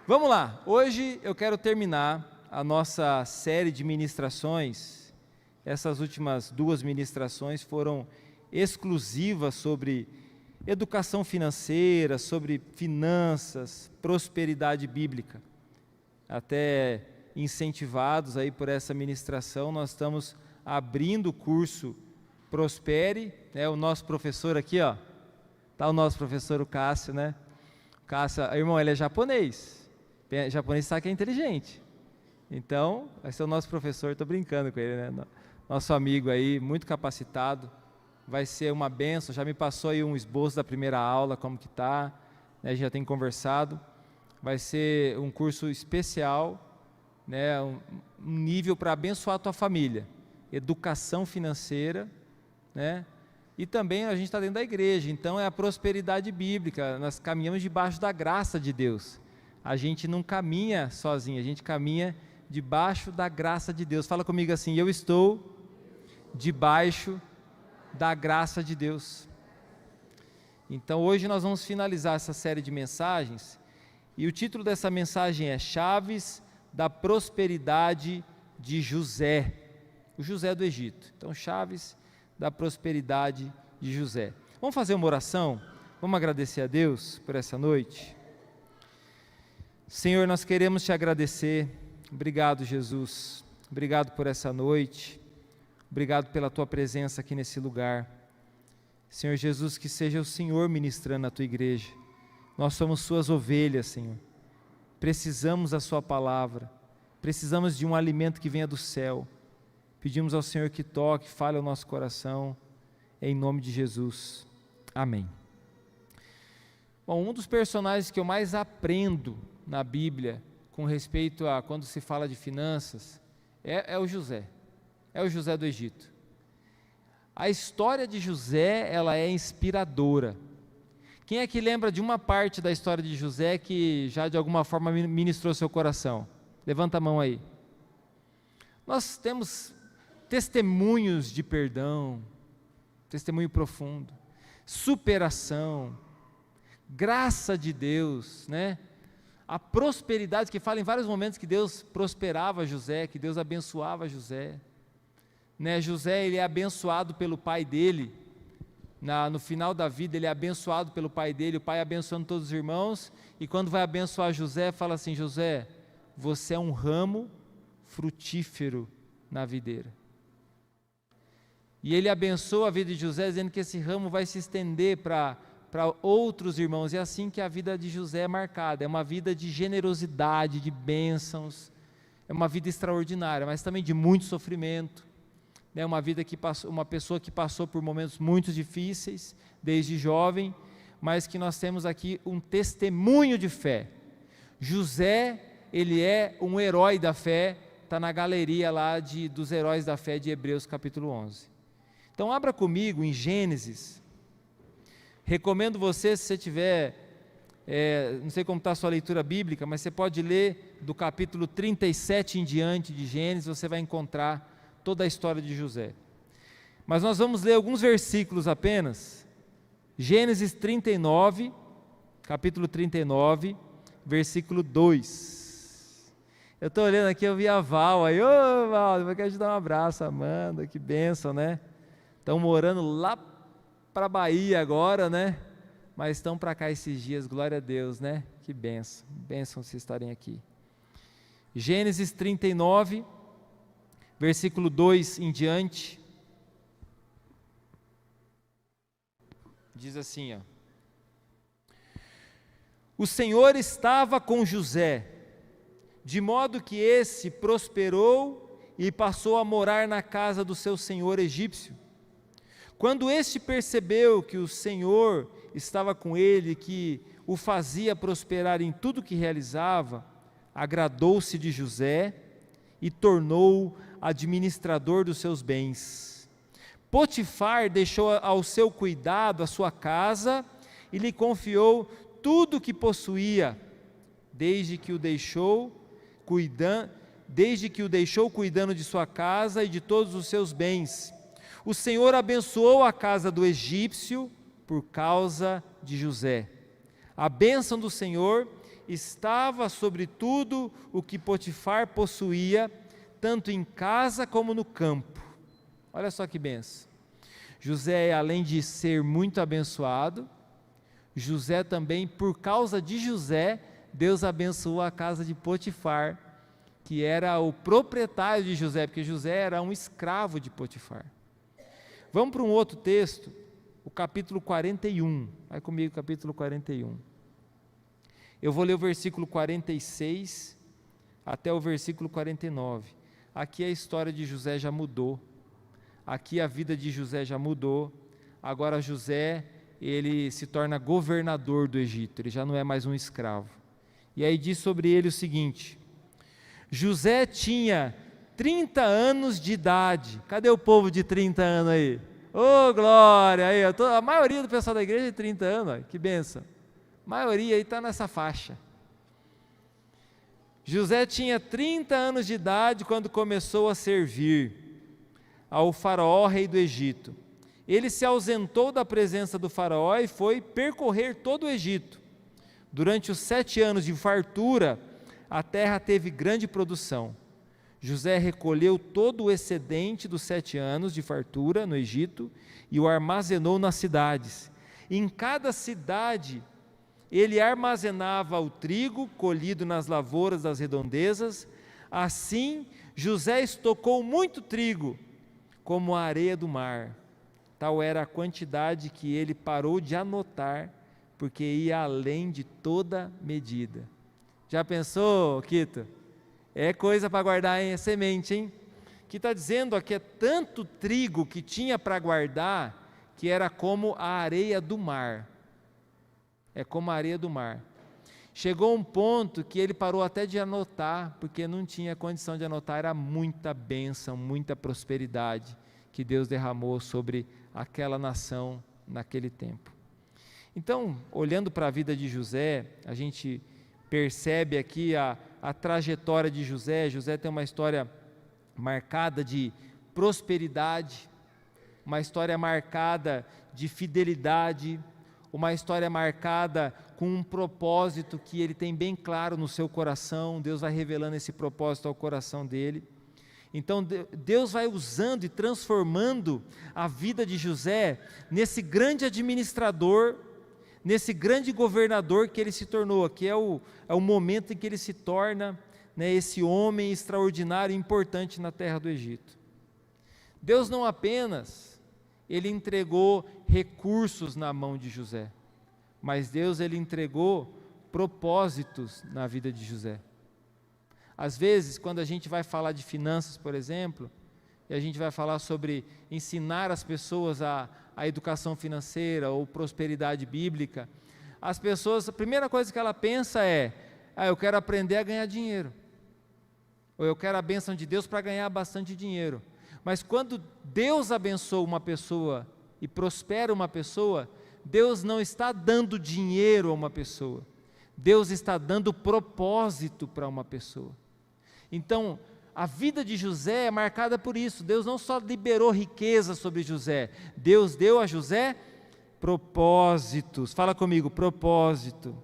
Vamos lá, hoje eu quero terminar a nossa série de ministrações. Essas últimas 2 ministrações foram exclusivas sobre educação financeira, sobre finanças, prosperidade bíblica. Até incentivados aí por essa ministração, nós estamos abrindo o curso Prospere, né? O nosso professor aqui, ó, tá o nosso professor, o Cássio, né? Cássio, irmão, ele é japonês. Japonês sabe que é inteligente. Então, vai ser o nosso professor, estou brincando com ele, né? Nosso amigo aí, muito capacitado. Vai ser uma bênção, já me passou aí um esboço da primeira aula, como que tá, né? A gente já tem conversado. Vai ser um curso especial, né? Um nível para abençoar a tua família. Educação financeira, né? E também a gente está dentro da igreja, então é a prosperidade bíblica. Nós caminhamos debaixo da graça de Deus. A gente não caminha sozinho, a gente caminha debaixo da graça de Deus. Fala comigo assim: eu estou debaixo da graça de Deus. Então hoje nós vamos finalizar essa série de mensagens, e o título dessa mensagem é Chaves da Prosperidade de José, o José do Egito. Então, chaves da prosperidade de José. Vamos fazer uma oração? Vamos agradecer a Deus por essa noite? Senhor, nós queremos te agradecer. Obrigado, Jesus. Obrigado por essa noite. Obrigado pela tua presença aqui nesse lugar. Senhor Jesus, que seja o Senhor ministrando na tua igreja. Nós somos suas ovelhas, Senhor. Precisamos da sua palavra. Precisamos de um alimento que venha do céu. Pedimos ao Senhor que toque, fale ao nosso coração, em nome de Jesus. Amém. Bom, um dos personagens que eu mais aprendo na Bíblia, com respeito a quando se fala de finanças, é o José. É o José do Egito. A história de José, ela é inspiradora. Quem é que lembra de uma parte da história de José que já de alguma forma ministrou seu coração? Levanta a mão aí. Nós temos testemunhos de perdão, testemunho profundo, superação, graça de Deus, né? A prosperidade, que fala em vários momentos que Deus prosperava José, que Deus abençoava José, né? José, ele é abençoado pelo pai dele, no final da vida ele é abençoado pelo pai dele, o pai abençoando todos os irmãos, e quando vai abençoar José, fala assim: José, você é um ramo frutífero na videira. E ele abençoa a vida de José, dizendo que esse ramo vai se estender para outros irmãos. E é assim que a vida de José é marcada. É uma vida de generosidade, de bênçãos. É uma vida extraordinária, mas também de muito sofrimento. É uma vida que passou, uma pessoa que passou por momentos muito difíceis, desde jovem, mas que nós temos aqui um testemunho de fé. José, ele é um herói da fé, está na galeria lá dos heróis da fé de Hebreus capítulo 11. Então abra comigo em Gênesis. Recomendo você, se você tiver, não sei como está a sua leitura bíblica, mas você pode ler do capítulo 37 em diante de Gênesis, você vai encontrar toda a história de José. Mas nós vamos ler alguns versículos apenas. Gênesis 39, capítulo 39, versículo 2. Eu estou olhando aqui, eu vi a Val aí. Ô Val, eu quero te dar um abraço, Amanda, que bênção, né? Estão morando lá para a Bahia agora, né? Mas estão para cá esses dias, glória a Deus, né? Que bênção, bênção vocês estarem aqui. Gênesis 39, versículo 2 em diante. Diz assim, ó: o Senhor estava com José, de modo que esse prosperou e passou a morar na casa do seu senhor egípcio. Quando este percebeu que o Senhor estava com ele, que o fazia prosperar em tudo que realizava, agradou-se de José e tornou-o administrador dos seus bens. Potifar deixou ao seu cuidado a sua casa e lhe confiou tudo o que possuía, desde que o deixou cuidando de sua casa e de todos os seus bens. O Senhor abençoou a casa do egípcio por causa de José. A bênção do Senhor estava sobre tudo o que Potifar possuía, tanto em casa como no campo. Olha só que benção. José, além de ser muito abençoado, José também, por causa de José, Deus abençoou a casa de Potifar, que era o proprietário de José, porque José era um escravo de Potifar. Vamos para um outro texto, o capítulo 41. Vai comigo, capítulo 41. Eu vou ler o versículo 46 até o versículo 49. Aqui a história de José já mudou. Aqui a vida de José já mudou. Agora José, ele se torna governador do Egito, ele já não é mais um escravo. E aí diz sobre ele o seguinte: José tinha 30 anos de idade. Cadê o povo de 30 anos aí? Ô, glória! Aí, a maioria do pessoal da igreja tem 30 anos, ó, que benção. A maioria aí está nessa faixa. José tinha 30 anos de idade quando começou a servir ao faraó, rei do Egito. Ele se ausentou da presença do faraó e foi percorrer todo o Egito. Durante os 7 anos de fartura, a terra teve grande produção. José recolheu todo o excedente dos 7 anos de fartura no Egito e o armazenou nas cidades. Em cada cidade, ele armazenava o trigo colhido nas lavouras das redondezas. Assim, José estocou muito trigo, como a areia do mar. Tal era a quantidade que ele parou de anotar, porque ia além de toda medida. Já pensou, Quito? É coisa para guardar, hein? É semente, hein? Que está dizendo aqui, é tanto trigo que tinha para guardar, que era como a areia do mar. É como a areia do mar. Chegou um ponto que ele parou até de anotar, porque não tinha condição de anotar, era muita bênção, muita prosperidade que Deus derramou sobre aquela nação naquele tempo. Então, olhando para a vida de José, a gente percebe aqui a trajetória de José. José tem uma história marcada de prosperidade, uma história marcada de fidelidade, uma história marcada com um propósito que ele tem bem claro no seu coração. Deus vai revelando esse propósito ao coração dele. Então Deus vai usando e transformando a vida de José nesse grande administrador, nesse grande governador que ele se tornou, que é o momento em que ele se torna, né, esse homem extraordinário e importante na terra do Egito. Deus não apenas ele entregou recursos na mão de José, mas Deus ele entregou propósitos na vida de José. Às vezes, quando a gente vai falar de finanças, por exemplo, e a gente vai falar sobre ensinar as pessoas a educação financeira ou prosperidade bíblica, as pessoas, a primeira coisa que ela pensa é: eu quero aprender a ganhar dinheiro, ou eu quero a bênção de Deus para ganhar bastante dinheiro. Mas quando Deus abençoa uma pessoa e prospera uma pessoa, Deus não está dando dinheiro a uma pessoa, Deus está dando propósito para uma pessoa. Então, a vida de José é marcada por isso. Deus não só liberou riqueza sobre José, Deus deu a José propósitos. Fala comigo, propósito.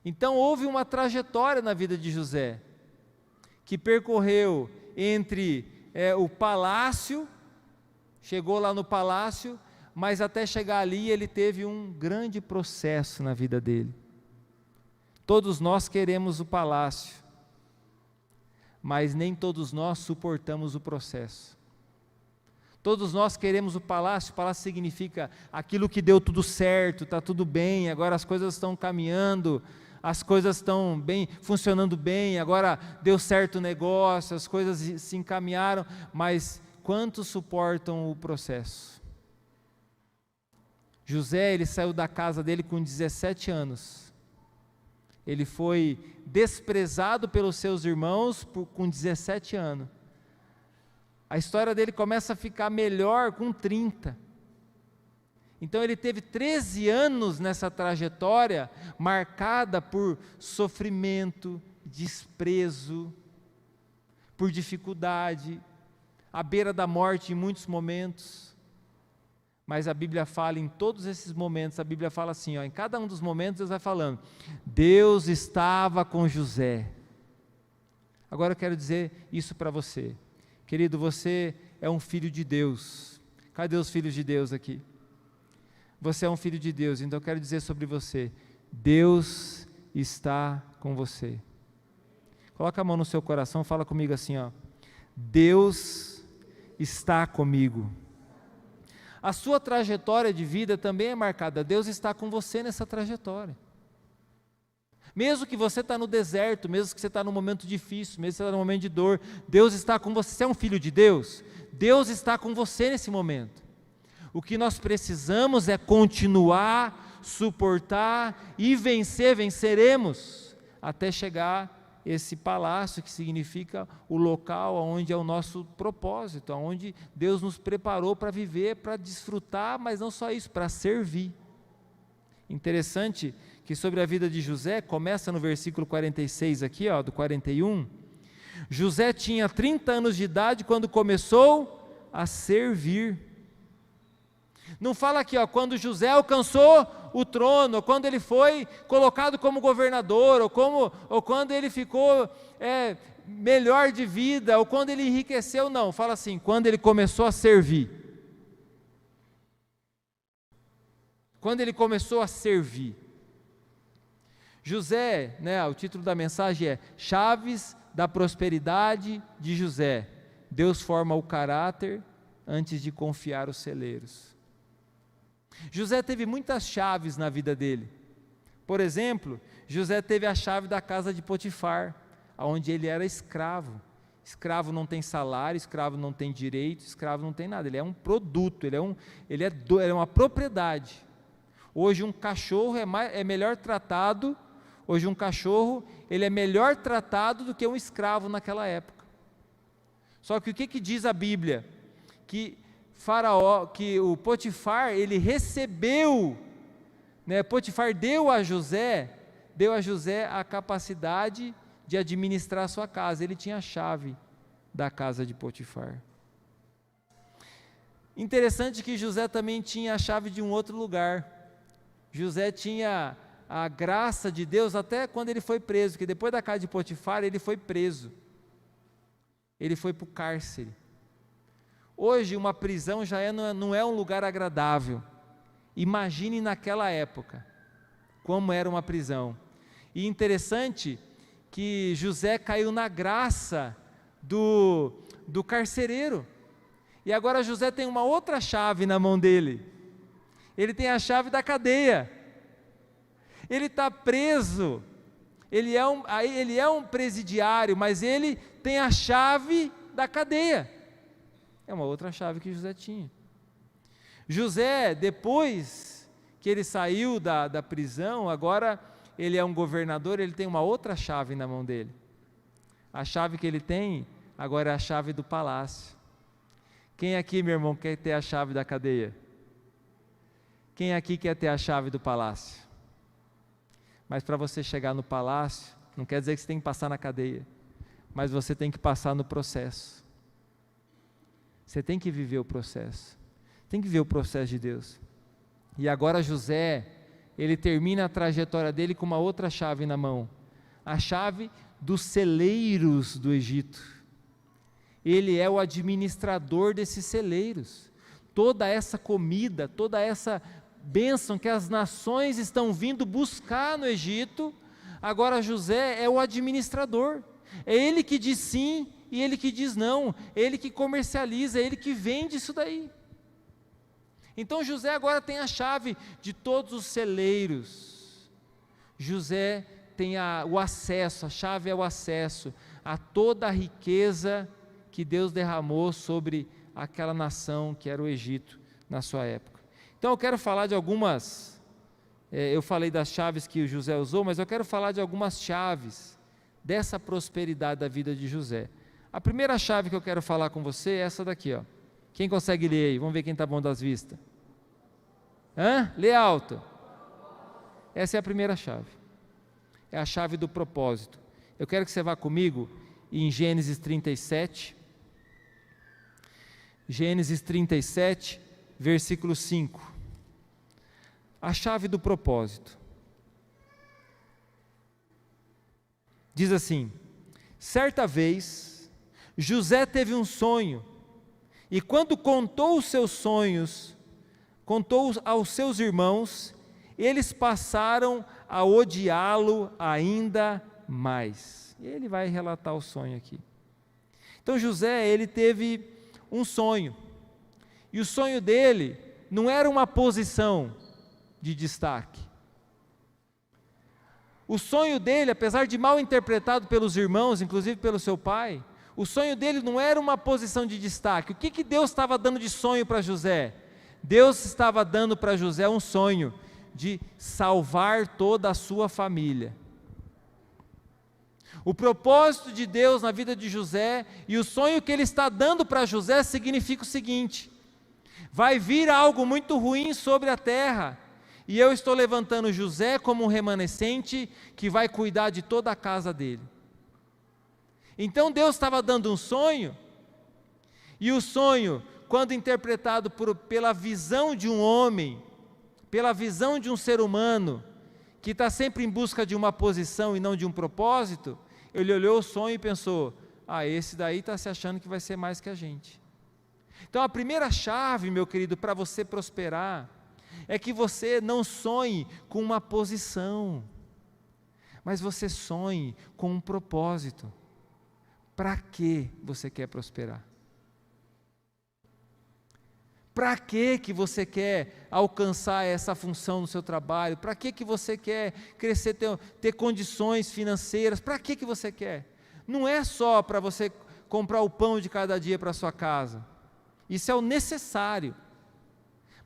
Então, houve uma trajetória na vida de José, que percorreu entre o palácio, chegou lá no palácio, mas até chegar ali ele teve um grande processo na vida dele. Todos nós queremos o palácio, mas nem todos nós suportamos o processo. Todos nós queremos o palácio significa aquilo que deu tudo certo, está tudo bem, agora as coisas estão caminhando, as coisas estão bem, funcionando bem, agora deu certo o negócio, as coisas se encaminharam, mas quantos suportam o processo? José, ele saiu da casa dele com 17 anos, ele foi desprezado pelos seus irmãos com 17 anos, a história dele começa a ficar melhor com 30, então ele teve 13 anos nessa trajetória, marcada por sofrimento, desprezo, por dificuldade, à beira da morte em muitos momentos, mas a Bíblia fala em todos esses momentos, a Bíblia fala assim, ó, em cada um dos momentos Deus vai falando, Deus estava com José. Agora eu quero dizer isso para você, querido, você é um filho de Deus. Cadê os filhos de Deus aqui? Você é um filho de Deus, então eu quero dizer sobre você, Deus está com você. Coloca a mão no seu coração, fala comigo assim, ó, Deus está comigo. A sua trajetória de vida também é marcada, Deus está com você nessa trajetória. Mesmo que você está no deserto, mesmo que você está num momento difícil, mesmo que você está num momento de dor, Deus está com você. Você é um filho de Deus? Deus está com você nesse momento. O que nós precisamos é continuar, suportar e vencer, venceremos, até chegar esse palácio que significa o local onde é o nosso propósito, onde Deus nos preparou para viver, para desfrutar, mas não só isso, para servir. Interessante que sobre a vida de José, começa no versículo 46 aqui, ó, do 41, José tinha 30 anos de idade quando começou a servir. Não fala aqui, ó, quando José alcançou o trono, ou quando ele foi colocado como governador, ou quando ele ficou melhor de vida, ou quando ele enriqueceu, não, fala assim, quando ele começou a servir. Quando ele começou a servir. José, né, o título da mensagem é Chaves da Prosperidade de José. Deus forma o caráter antes de confiar os celeiros. José teve muitas chaves na vida dele. Por exemplo, José teve a chave da casa de Potifar, onde ele era escravo. Escravo não tem salário, escravo não tem direito, escravo não tem nada. Ele é um produto, ele é uma propriedade. Hoje um cachorro é melhor tratado. Hoje um cachorro ele é melhor tratado do que um escravo naquela época. Só que o que diz a Bíblia? Que Faraó, que o Potifar, ele recebeu, né, Potifar deu a José a capacidade de administrar a sua casa. Ele tinha a chave da casa de Potifar. Interessante que José também tinha a chave de um outro lugar. José tinha a graça de Deus até quando ele foi preso, porque depois da casa de Potifar ele foi preso. Ele foi para o cárcere. Hoje uma prisão não é um lugar agradável. Imagine naquela época, como era uma prisão. E interessante que José caiu na graça do carcereiro. E agora José tem uma outra chave na mão dele. Ele tem a chave da cadeia. Ele está preso. Ele é um presidiário, mas ele tem a chave da cadeia. É uma outra chave que José tinha. José, depois que ele saiu da prisão, agora ele é um governador, ele tem uma outra chave na mão dele. A chave que ele tem agora é a chave do palácio. Quem aqui, meu irmão, quer ter a chave da cadeia? Quem aqui quer ter a chave do palácio? Mas para você chegar no palácio, não quer dizer que você tem que passar na cadeia, mas você tem que passar no processo. Você tem que viver o processo. Tem que viver o processo de Deus. E agora José, ele termina a trajetória dele com uma outra chave na mão. A chave dos celeiros do Egito. Ele é o administrador desses celeiros. Toda essa comida, toda essa bênção que as nações estão vindo buscar no Egito, agora José é o administrador. É ele que diz sim e ele que diz não, ele que comercializa, ele que vende isso daí. Então José agora tem a chave de todos os celeiros. José tem o acesso, a chave é o acesso a toda a riqueza que Deus derramou sobre aquela nação que era o Egito na sua época. Então eu quero falar de algumas, eu falei das chaves que o José usou, mas eu quero falar de algumas chaves dessa prosperidade da vida de José. A primeira chave que eu quero falar com você é essa daqui, ó. Quem consegue ler aí? Vamos ver quem está bom das vistas. Lê alto. Essa é a primeira chave. É a chave do propósito. Eu quero que você vá comigo em Gênesis 37. Gênesis 37, versículo 5. A chave do propósito. Diz assim: certa vez, José teve um sonho, e quando contou os seus sonhos, contou aos seus irmãos, eles passaram a odiá-lo ainda mais. E ele vai relatar o sonho aqui. Então José, ele teve um sonho, e o sonho dele não era uma posição de destaque. O sonho dele, apesar de mal interpretado pelos irmãos, inclusive pelo seu pai, o sonho dele não era uma posição de destaque. O que Deus estava dando de sonho para José? Deus estava dando para José um sonho de salvar toda a sua família. O propósito de Deus na vida de José e o sonho que ele está dando para José significa o seguinte: vai vir algo muito ruim sobre a terra, e eu estou levantando José como um remanescente que vai cuidar de toda a casa dele. Então Deus estava dando um sonho, e o sonho, quando interpretado pela visão de um homem, pela visão de um ser humano, que está sempre em busca de uma posição e não de um propósito, ele olhou o sonho e pensou: esse daí está se achando que vai ser mais que a gente. Então a primeira chave, meu querido, para você prosperar, é que você não sonhe com uma posição, mas você sonhe com um propósito. Para que você quer prosperar? Para que você quer alcançar essa função no seu trabalho? Para que você quer crescer, ter condições financeiras? Para que você quer? Não é só para você comprar o pão de cada dia para a sua casa. Isso é o necessário.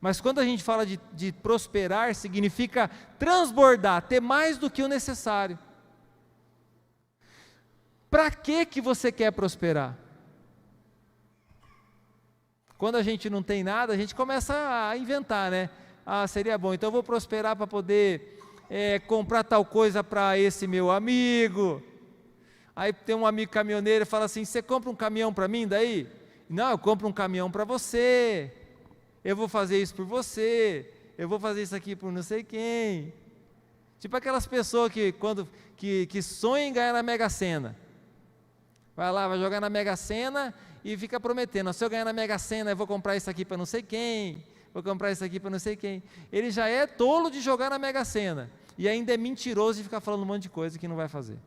Mas quando a gente fala de prosperar, significa transbordar, ter mais do que o necessário. Para que você quer prosperar? Quando a gente não tem nada, a gente começa a inventar, né? Seria bom, então eu vou prosperar para poder comprar tal coisa para esse meu amigo. Aí tem um amigo caminhoneiro e fala assim: você compra um caminhão para mim daí? Não, eu compro um caminhão para você. Eu vou fazer isso por você. Eu vou fazer isso aqui por não sei quem. Tipo aquelas pessoas que sonham em ganhar na Mega Sena. Vai lá, vai jogar na Mega Sena e fica prometendo: se eu ganhar na Mega Sena, eu vou comprar isso aqui para não sei quem, vou comprar isso aqui para não sei quem. Ele já é tolo de jogar na Mega Sena, e ainda é mentiroso de ficar falando um monte de coisa que não vai fazer.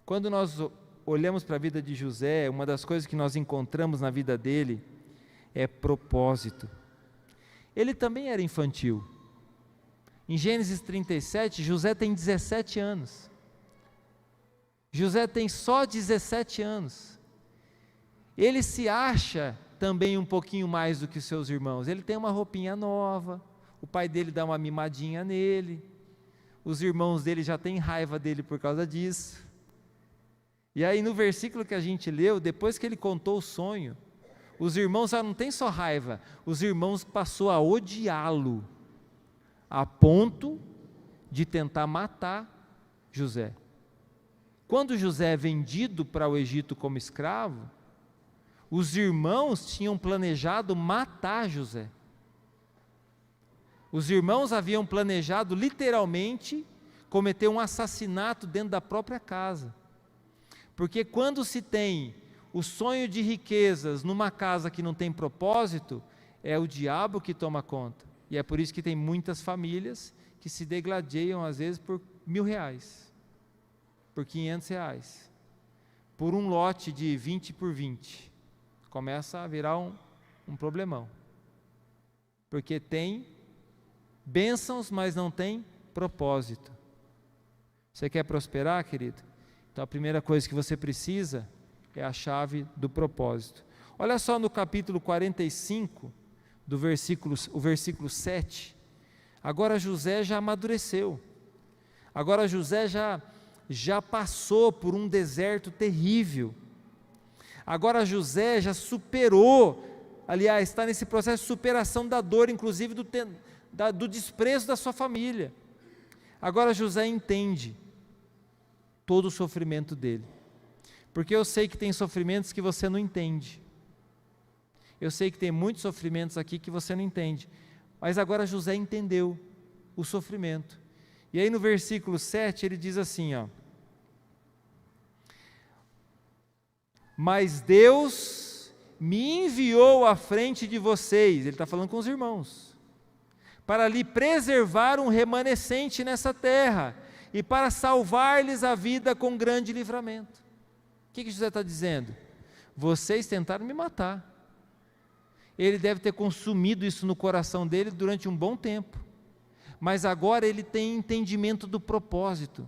Quando nós olhamos para a vida de José, uma das coisas que nós encontramos na vida dele é propósito. Ele também era infantil. Em Gênesis 37, José tem 17 anos. José tem só 17 anos. Ele se acha também um pouquinho mais do que os seus irmãos. Ele tem uma roupinha nova, o pai dele dá uma mimadinha nele, os irmãos dele já têm raiva dele por causa disso. E aí no versículo que a gente leu, depois que ele contou o sonho, os irmãos já não têm só raiva, os irmãos passou a odiá-lo, a ponto de tentar matar José. Quando José é vendido para o Egito como escravo, os irmãos tinham planejado matar José. Os irmãos haviam planejado literalmente cometer um assassinato dentro da própria casa. Porque quando se tem o sonho de riquezas numa casa que não tem propósito, é o diabo que toma conta. E é por isso que tem muitas famílias que se degladiam às vezes por R$1.000. Por R$500, por um lote de 20 por 20, começa a virar um problemão, porque tem bênçãos, mas não tem propósito. Você quer prosperar, querido? Então a primeira coisa que você precisa é a chave do propósito. Olha só no capítulo 45, o versículo 7, agora José já amadureceu, agora José já passou por um deserto terrível. Agora José já superou, aliás, está nesse processo de superação da dor, inclusive do desprezo da sua família. Agora José entende todo o sofrimento dele, porque eu sei que tem sofrimentos que você não entende. Eu sei que tem muitos sofrimentos aqui que você não entende, mas agora José entendeu o sofrimento. E aí no versículo 7 ele diz assim, ó: mas Deus me enviou à frente de vocês, ele está falando com os irmãos, para lhe preservar um remanescente nessa terra, e para salvar-lhes a vida com grande livramento. O que José está dizendo? Vocês tentaram me matar. Ele deve ter consumido isso no coração dele durante um bom tempo, mas agora ele tem entendimento do propósito.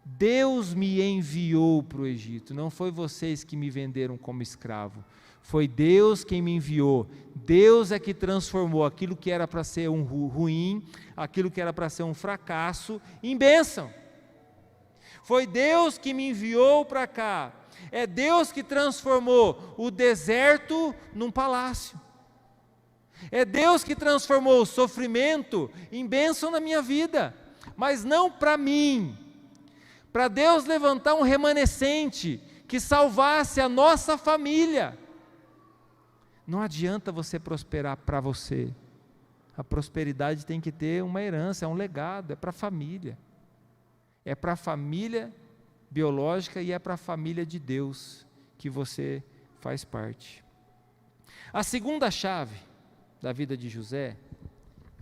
Deus me enviou para o Egito, não foi vocês que me venderam como escravo, foi Deus quem me enviou. Deus é que transformou aquilo que era para ser um ruim, aquilo que era para ser um fracasso, em bênção. Foi Deus que me enviou para cá. É Deus que transformou o deserto num palácio. É Deus que transformou o sofrimento em bênção na minha vida, mas não para mim. Para Deus levantar um remanescente que salvasse a nossa família. Não adianta você prosperar para você. A prosperidade tem que ter uma herança, é um legado, é para a família. É para a família biológica e é para a família de Deus que você faz parte. A segunda chave da vida de José,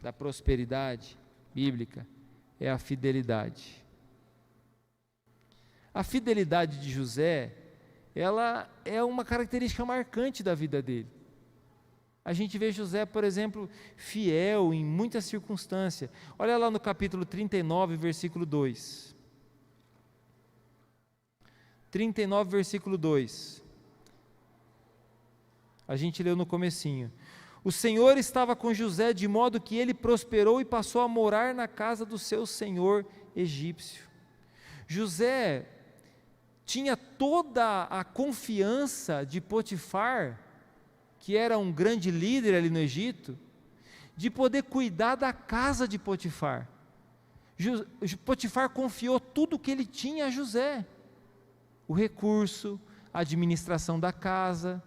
da prosperidade bíblica, é a fidelidade. A fidelidade de José, ela é uma característica marcante da vida dele. A gente vê José, por exemplo, fiel em muitas circunstâncias. Olha lá no capítulo 39, versículo 2. 39, versículo 2. A gente leu no comecinho. O Senhor estava com José, de modo que ele prosperou e passou a morar na casa do seu senhor egípcio. José tinha toda a confiança de Potifar, que era um grande líder ali no Egito, de poder cuidar da casa de Potifar. Potifar confiou tudo o que ele tinha a José, o recurso, a administração da casa.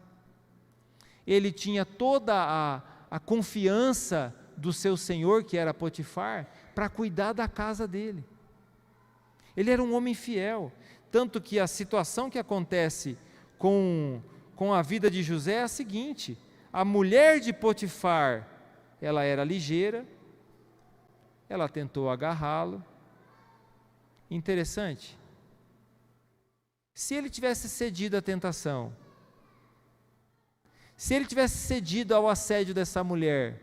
Ele tinha toda a confiança do seu senhor, que era Potifar, para cuidar da casa dele. Ele era um homem fiel, tanto que a situação que acontece com a vida de José é a seguinte: a mulher de Potifar, ela era ligeira, ela tentou agarrá-lo. Interessante, se ele tivesse cedido à tentação, se ele tivesse cedido ao assédio dessa mulher,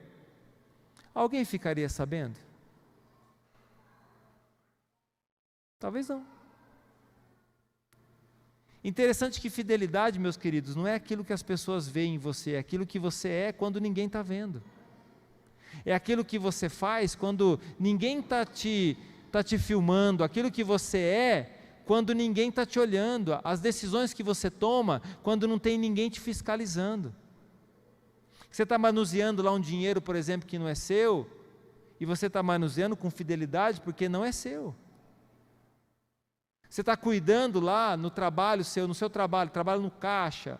alguém ficaria sabendo? Talvez não. Interessante que fidelidade, meus queridos, não é aquilo que as pessoas veem em você, é aquilo que você é quando ninguém está vendo. É aquilo que você faz quando ninguém está te filmando, aquilo que você é quando ninguém está te olhando, as decisões que você toma quando não tem ninguém te fiscalizando. Você está manuseando lá um dinheiro, por exemplo, que não é seu, e você está manuseando com fidelidade porque não é seu. Você está cuidando lá no trabalho seu, no seu trabalho no caixa,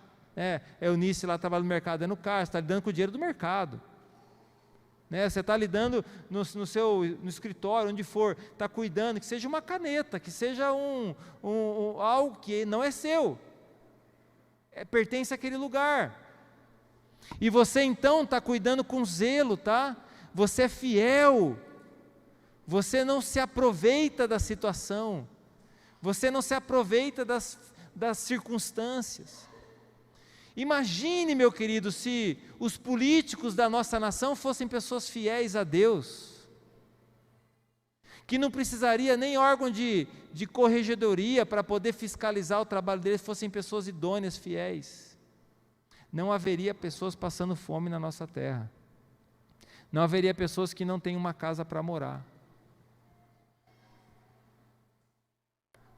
Eunice lá trabalha no mercado, é no caixa, está lidando com o dinheiro do mercado. Você está lidando no escritório, onde for, está cuidando, que seja uma caneta, que seja algo que não é seu, pertence àquele lugar. E você então está cuidando com zelo, tá? Você é fiel, você não se aproveita da situação, você não se aproveita das circunstâncias. Imagine, meu querido, se os políticos da nossa nação fossem pessoas fiéis a Deus, que não precisaria nem órgão de corregedoria para poder fiscalizar o trabalho deles, fossem pessoas idôneas, fiéis. Não haveria pessoas passando fome na nossa terra, não haveria pessoas que não têm uma casa para morar.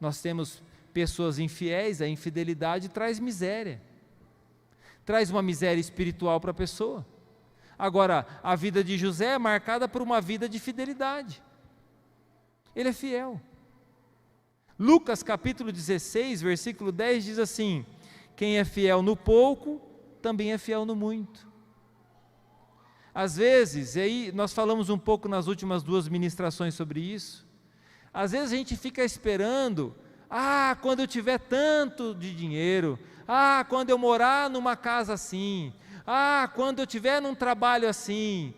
Nós temos pessoas infiéis, a infidelidade traz miséria, traz uma miséria espiritual para a pessoa. Agora, a vida de José é marcada por uma vida de fidelidade, ele é fiel. Lucas capítulo 16, versículo 10 diz assim: quem é fiel no pouco, também é fiel no muito. Às vezes, e aí nós falamos um pouco nas últimas 2 ministrações sobre isso, às vezes a gente fica esperando, quando eu tiver tanto de dinheiro, quando eu morar numa casa assim, quando eu tiver num trabalho assim,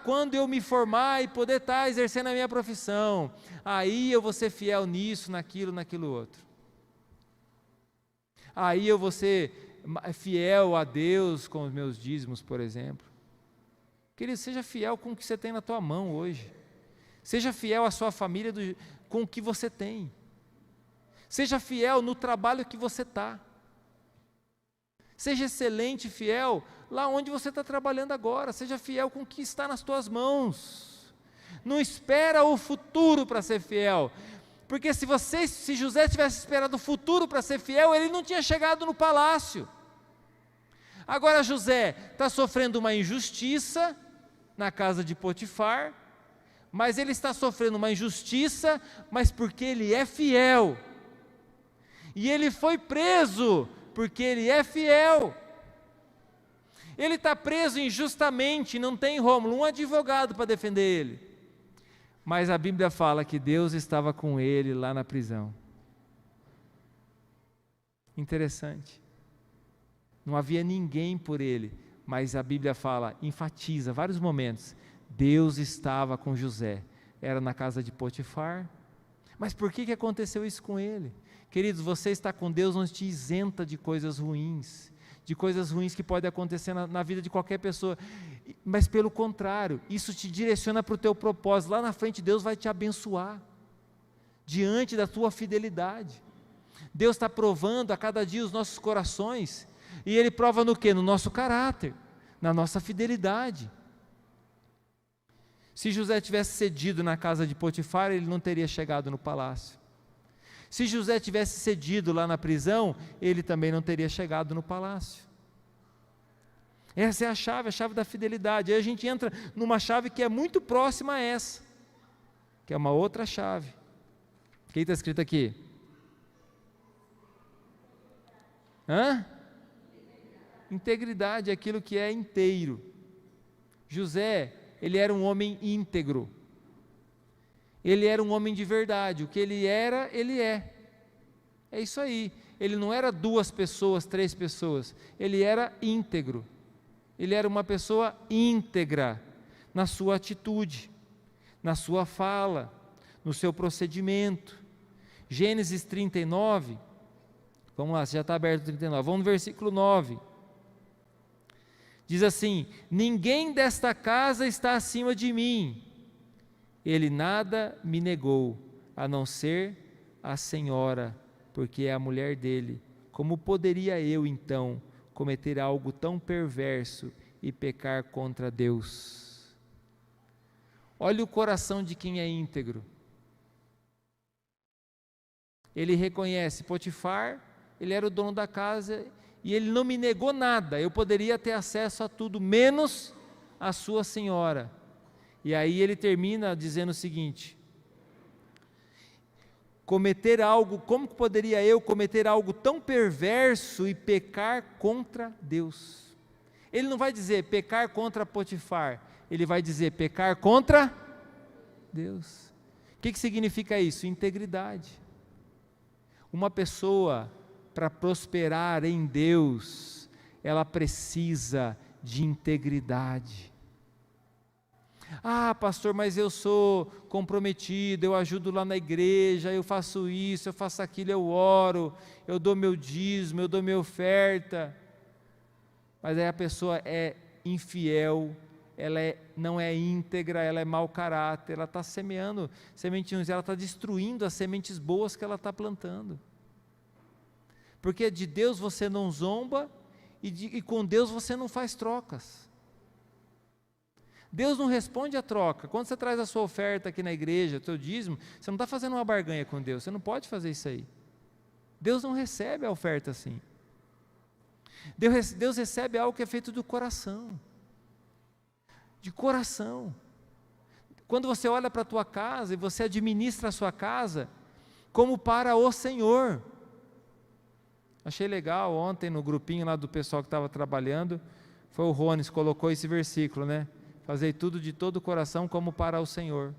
quando eu me formar e poder estar exercendo a minha profissão, aí eu vou ser fiel nisso, naquilo outro. Aí eu vou ser fiel a Deus com os meus dízimos, por exemplo. Querido, seja fiel com o que você tem na tua mão hoje. Seja fiel à sua família com o que você tem. Seja fiel no trabalho que você está. Seja excelente e fiel lá onde você está trabalhando agora. Seja fiel com o que está nas tuas mãos. Não espera o futuro para ser fiel. Porque se José tivesse esperado o futuro para ser fiel, ele não tinha chegado no palácio. Agora José está sofrendo uma injustiça na casa de Potifar, mas ele está sofrendo uma injustiça, mas porque ele é fiel. E ele foi preso porque ele é fiel. Ele está preso injustamente, não tem, Rômulo, um advogado para defender ele. Mas a Bíblia fala que Deus estava com ele lá na prisão. Interessante. Não havia ninguém por ele, mas a Bíblia fala, enfatiza vários momentos, Deus estava com José. Era na casa de Potifar. Mas por que aconteceu isso com ele? Queridos, você está com Deus não te isenta de coisas ruins que podem acontecer na vida de qualquer pessoa, mas pelo contrário, isso te direciona para o teu propósito. Lá na frente Deus vai te abençoar, diante da tua fidelidade. Deus está provando a cada dia os nossos corações, e Ele prova no quê? No nosso caráter, na nossa fidelidade. Se José tivesse cedido na casa de Potifar, ele não teria chegado no palácio. Se José tivesse cedido lá na prisão, ele também não teria chegado no palácio. Essa é a chave da fidelidade. Aí a gente entra numa chave que é muito próxima a essa, que é uma outra chave. O que está escrito aqui? Integridade é aquilo que é inteiro. José, ele era um homem íntegro. Ele era um homem de verdade. O que ele era, ele é. É isso aí. Ele não era 2 pessoas, 3 pessoas. Ele era íntegro. Ele era uma pessoa íntegra na sua atitude, na sua fala, no seu procedimento. Gênesis 39, vamos lá, você já está aberto o 39, vamos no versículo 9. Diz assim: ninguém desta casa está acima de mim. Ele nada me negou, a não ser a senhora, porque é a mulher dele. Como poderia eu, então, cometer algo tão perverso e pecar contra Deus? Olha o coração de quem é íntegro. Ele reconhece Potifar, ele era o dono da casa, e ele não me negou nada. Eu poderia ter acesso a tudo, menos a sua senhora. E aí ele termina dizendo o seguinte: como poderia eu cometer algo tão perverso e pecar contra Deus? Ele não vai dizer pecar contra Potifar, ele vai dizer pecar contra Deus. O que significa isso? Integridade. Uma pessoa, para prosperar em Deus, ela precisa de integridade. Pastor, mas eu sou comprometido, eu ajudo lá na igreja, eu faço isso, eu faço aquilo, eu oro, eu dou meu dízimo, eu dou minha oferta. Mas aí a pessoa é infiel, ela não é íntegra, ela é mau caráter, ela está semeando sementinhos, ela está destruindo as sementes boas que ela está plantando. Porque de Deus você não zomba, e com Deus você não faz trocas. Deus não responde a troca. Quando você traz a sua oferta aqui na igreja, o teu dízimo, você não está fazendo uma barganha com Deus, você não pode fazer isso aí. Deus não recebe a oferta assim. Deus recebe algo que é feito do coração. De coração. Quando você olha para a tua casa e você administra a sua casa como para o Senhor. Achei legal, ontem no grupinho lá do pessoal que estava trabalhando, foi o Rones, colocou esse versículo, né? Fazei tudo de todo o coração como para o Senhor.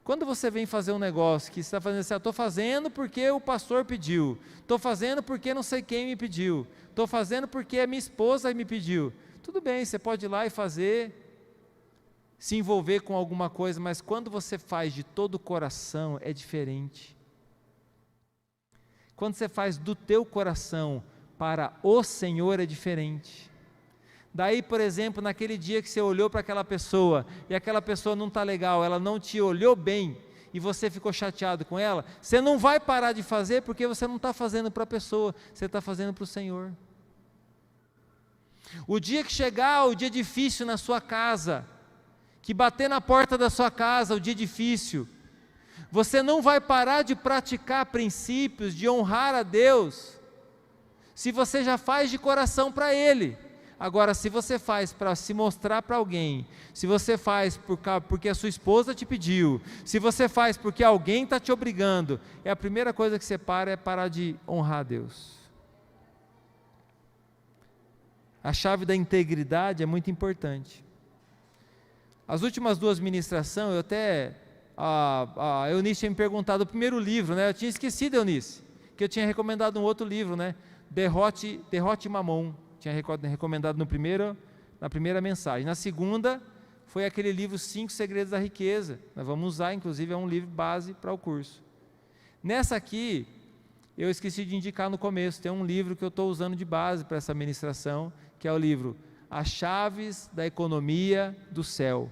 Quando você vem fazer um negócio que você está fazendo assim, estou fazendo porque o pastor pediu, estou fazendo porque não sei quem me pediu, estou fazendo porque a minha esposa me pediu. Tudo bem, você pode ir lá e fazer, se envolver com alguma coisa, mas quando você faz de todo o coração, é diferente. Quando você faz do teu coração para o Senhor, é diferente. Daí, por exemplo, naquele dia que você olhou para aquela pessoa, e aquela pessoa não está legal, ela não te olhou bem, e você ficou chateado com ela, você não vai parar de fazer, porque você não está fazendo para a pessoa, você está fazendo para o Senhor. O dia que chegar o dia difícil na sua casa, que bater na porta da sua casa, o dia difícil, você não vai parar de praticar princípios, de honrar a Deus, se você já faz de coração para Ele. Agora, se você faz para se mostrar para alguém, se você faz porque a sua esposa te pediu, se você faz porque alguém está te obrigando, a primeira coisa que você é parar de honrar a Deus. A chave da integridade é muito importante. As últimas duas ministrações, eu até, a Eunice tinha me perguntado o primeiro livro, né? Eu tinha esquecido, Eunice, que eu tinha recomendado um outro livro, né? Derrote Mamon. Tinha recomendado na primeira mensagem. Na segunda, foi aquele livro 5 Segredos da Riqueza. Nós vamos usar, inclusive, é um livro base para o curso. Nessa aqui, eu esqueci de indicar no começo, tem um livro que eu estou usando de base para essa ministração, que é o livro As Chaves da Economia do Céu.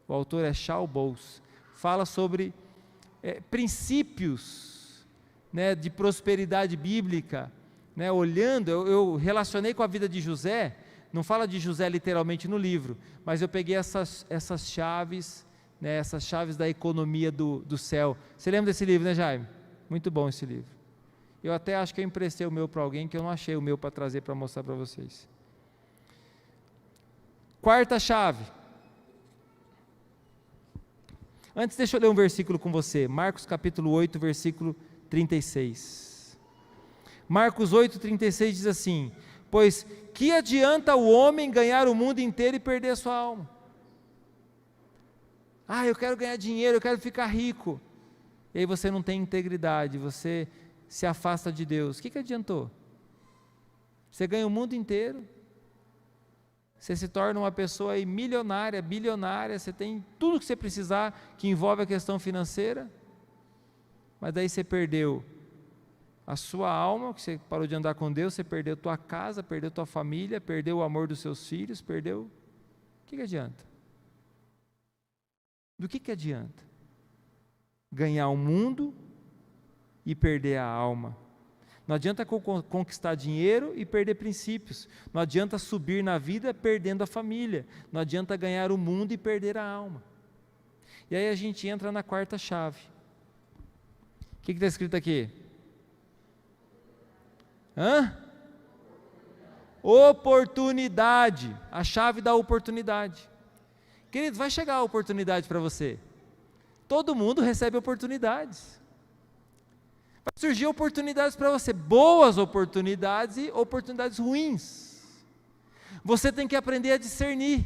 O autor é Shaul Bowles. Fala sobre princípios, né, de prosperidade bíblica, né, olhando, eu relacionei com a vida de José, não fala de José literalmente no livro, mas eu peguei essas chaves, né, essas chaves da economia do céu. Você lembra desse livro, né, Jaime? Muito bom esse livro. Eu até acho que eu emprestei o meu para alguém, que eu não achei o meu para trazer para mostrar para vocês. Quarta chave. Antes, deixa eu ler um versículo com você, Marcos capítulo 8, versículo 36. Marcos 8,36 diz assim: pois que adianta o homem ganhar o mundo inteiro e perder a sua alma? Eu quero ganhar dinheiro, eu quero ficar rico. E aí você não tem integridade, você se afasta de Deus. O que adiantou? Você ganha o mundo inteiro, você se torna uma pessoa aí milionária, bilionária, você tem tudo que você precisar, que envolve a questão financeira, mas daí você perdeu a sua alma, que você parou de andar com Deus, você perdeu a tua casa, perdeu a tua família, perdeu o amor dos seus filhos, perdeu. O que adianta? Do que adianta? Ganhar o mundo e perder a alma. Não adianta conquistar dinheiro e perder princípios. Não adianta subir na vida perdendo a família. Não adianta ganhar o mundo e perder a alma. E aí a gente entra na quarta chave. O que está escrito aqui? Oportunidade, a chave da oportunidade. Querido, vai chegar a oportunidade para você. Todo mundo recebe oportunidades. Vai surgir oportunidades para você, boas oportunidades e oportunidades ruins. Você tem que aprender a discernir.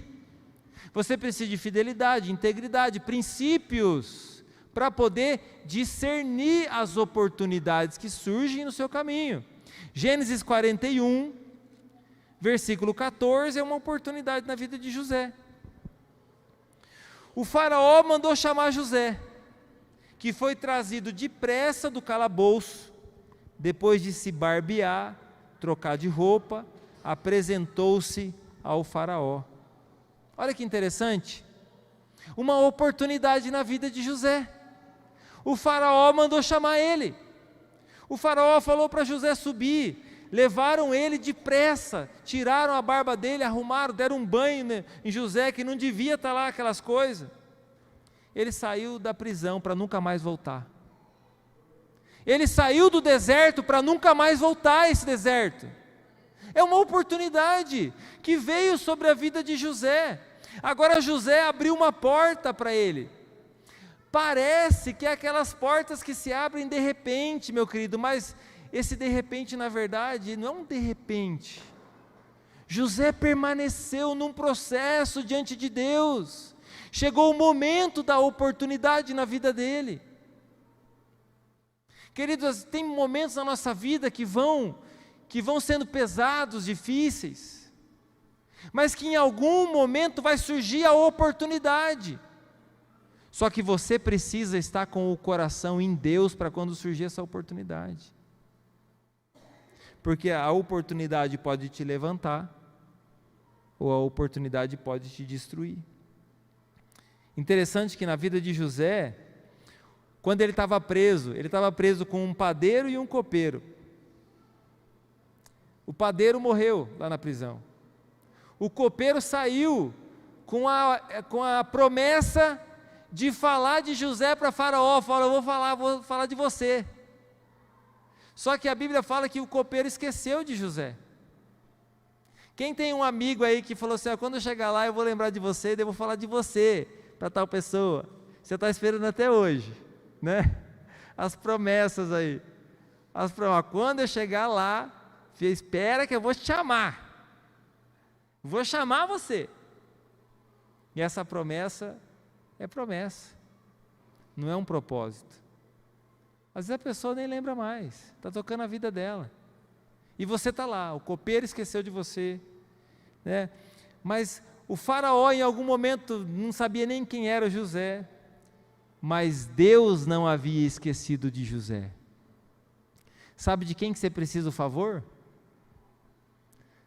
Você precisa de fidelidade, integridade, princípios, para poder discernir as oportunidades que surgem no seu caminho. Gênesis 41, versículo 14, é uma oportunidade na vida de José. O faraó mandou chamar José, que foi trazido depressa do calabouço, depois de se barbear, trocar de roupa, apresentou-se ao faraó. Olha que interessante, uma oportunidade na vida de José. O faraó mandou chamar ele. O faraó falou para José subir, levaram ele depressa, tiraram a barba dele, arrumaram, deram um banho em José, que não devia estar lá aquelas coisas. Ele saiu da prisão para nunca mais voltar. Ele saiu do deserto para nunca mais voltar a esse deserto. É uma oportunidade que veio sobre a vida de José. Agora José abriu uma porta para ele. Parece que é aquelas portas que se abrem de repente, meu querido, mas esse de repente, na verdade, não é um de repente. José permaneceu num processo diante de Deus. Chegou o momento da oportunidade na vida dele. Queridos, tem momentos na nossa vida que vão sendo pesados, difíceis, mas que em algum momento vai surgir a oportunidade. Só que você precisa estar com o coração em Deus para quando surgir essa oportunidade. Porque a oportunidade pode te levantar, ou a oportunidade pode te destruir. Interessante que na vida de José, quando ele estava preso com um padeiro e um copeiro. O padeiro morreu lá na prisão. O copeiro saiu com a promessa de falar de José para Faraó. Falou: vou falar de você. Só que a Bíblia fala que o copeiro esqueceu de José. Quem tem um amigo aí que falou assim: quando eu chegar lá eu vou lembrar de você, eu vou falar de você para tal pessoa. Você está esperando até hoje, né? As promessas aí. Quando eu chegar lá, espera que eu vou te chamar. Vou chamar você. E essa promessa é promessa, não é um propósito. Às vezes a pessoa nem lembra mais, está tocando a vida dela. E você está lá, o copeiro esqueceu de você, né? Mas o faraó em algum momento não sabia nem quem era o José, mas Deus não havia esquecido de José. Sabe de quem que você precisa o favor?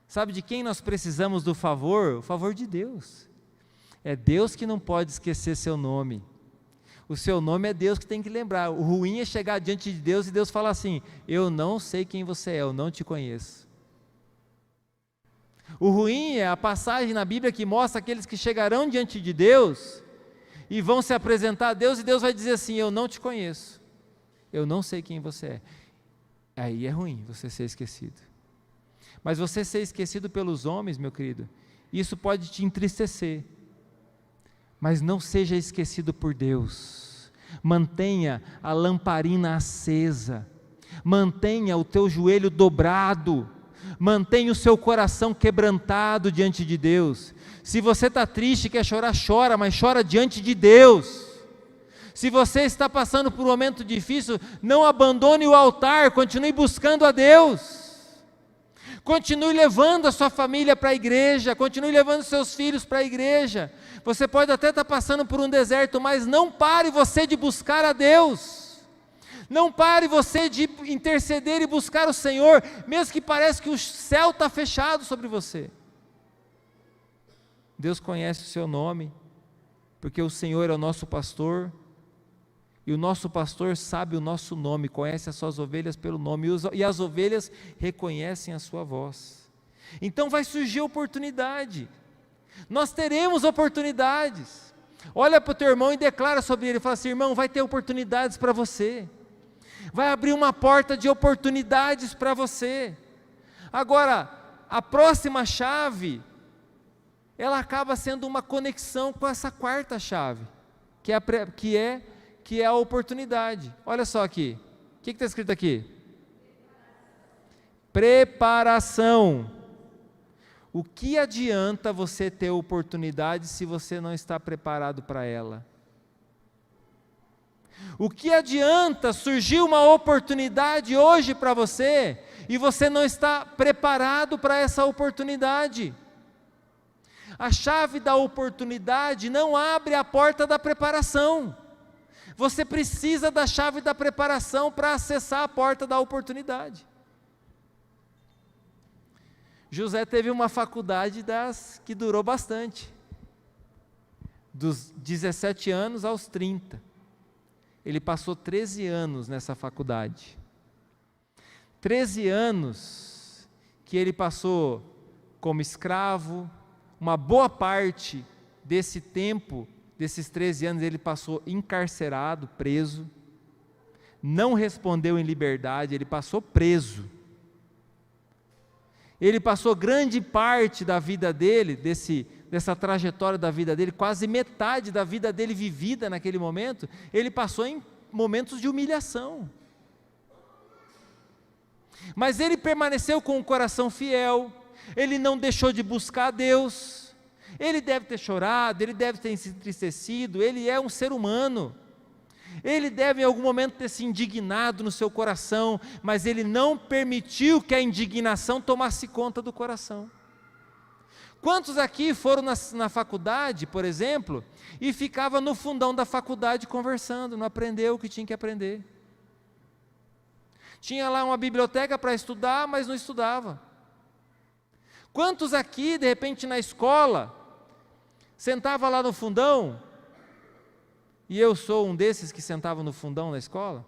Sabe de quem nós precisamos do favor? O favor de Deus. É Deus que não pode esquecer seu nome. O seu nome é Deus que tem que lembrar. O ruim é chegar diante de Deus e Deus falar assim: eu não sei quem você é, eu não te conheço. O ruim é a passagem na Bíblia que mostra aqueles que chegarão diante de Deus e vão se apresentar a Deus, e Deus vai dizer assim: eu não te conheço, eu não sei quem você é. Aí é ruim você ser esquecido. Mas você ser esquecido pelos homens, meu querido, isso pode te entristecer. Mas não seja esquecido por Deus. Mantenha a lamparina acesa. Mantenha o teu joelho dobrado. Mantenha o seu coração quebrantado diante de Deus. Se você está triste, quer chorar, chora, mas chora diante de Deus. Se você está passando por um momento difícil, não abandone o altar, continue buscando a Deus. Continue levando a sua família para a igreja, continue levando seus filhos para a igreja. Você pode até estar passando por um deserto, mas não pare você de buscar a Deus. Não pare você de interceder e buscar o Senhor, mesmo que pareça que o céu está fechado sobre você. Deus conhece o seu nome, porque o Senhor é o nosso pastor, e o nosso pastor sabe o nosso nome, conhece as suas ovelhas pelo nome, e as ovelhas reconhecem a sua voz. Então vai surgir oportunidade, nós teremos oportunidades. Olha para o teu irmão e declara sobre ele, fala assim: irmão, vai ter oportunidades para você, vai abrir uma porta de oportunidades para você. Agora, a próxima chave, ela acaba sendo uma conexão com essa quarta chave, que é a oportunidade. Olha só aqui, o que está escrito aqui? Preparação. O que adianta você ter oportunidade se você não está preparado para ela? O que adianta surgir uma oportunidade hoje para você e você não está preparado para essa oportunidade? A chave da oportunidade não abre a porta da preparação. Você precisa da chave da preparação para acessar a porta da oportunidade. José teve uma faculdade que durou bastante, dos 17 anos aos 30. Ele passou 13 anos nessa faculdade. 13 anos que ele passou como escravo. Uma boa parte desse tempo, desses 13 anos, ele passou encarcerado, preso, não respondeu em liberdade, ele passou preso. Ele passou grande parte da vida dele, dessa trajetória da vida dele, quase metade da vida dele vivida naquele momento, ele passou em momentos de humilhação. Mas ele permaneceu com o coração fiel, ele não deixou de buscar a Deus. Ele deve ter chorado, ele deve ter se entristecido, ele é um ser humano. Ele deve em algum momento ter se indignado no seu coração, mas ele não permitiu que a indignação tomasse conta do coração. Quantos aqui foram na faculdade, por exemplo, e ficava no fundão da faculdade conversando, não aprendeu o que tinha que aprender? Tinha lá uma biblioteca para estudar, mas não estudava. Quantos aqui, de repente na escola, sentava lá no fundão, e eu sou um desses que sentava no fundão na escola,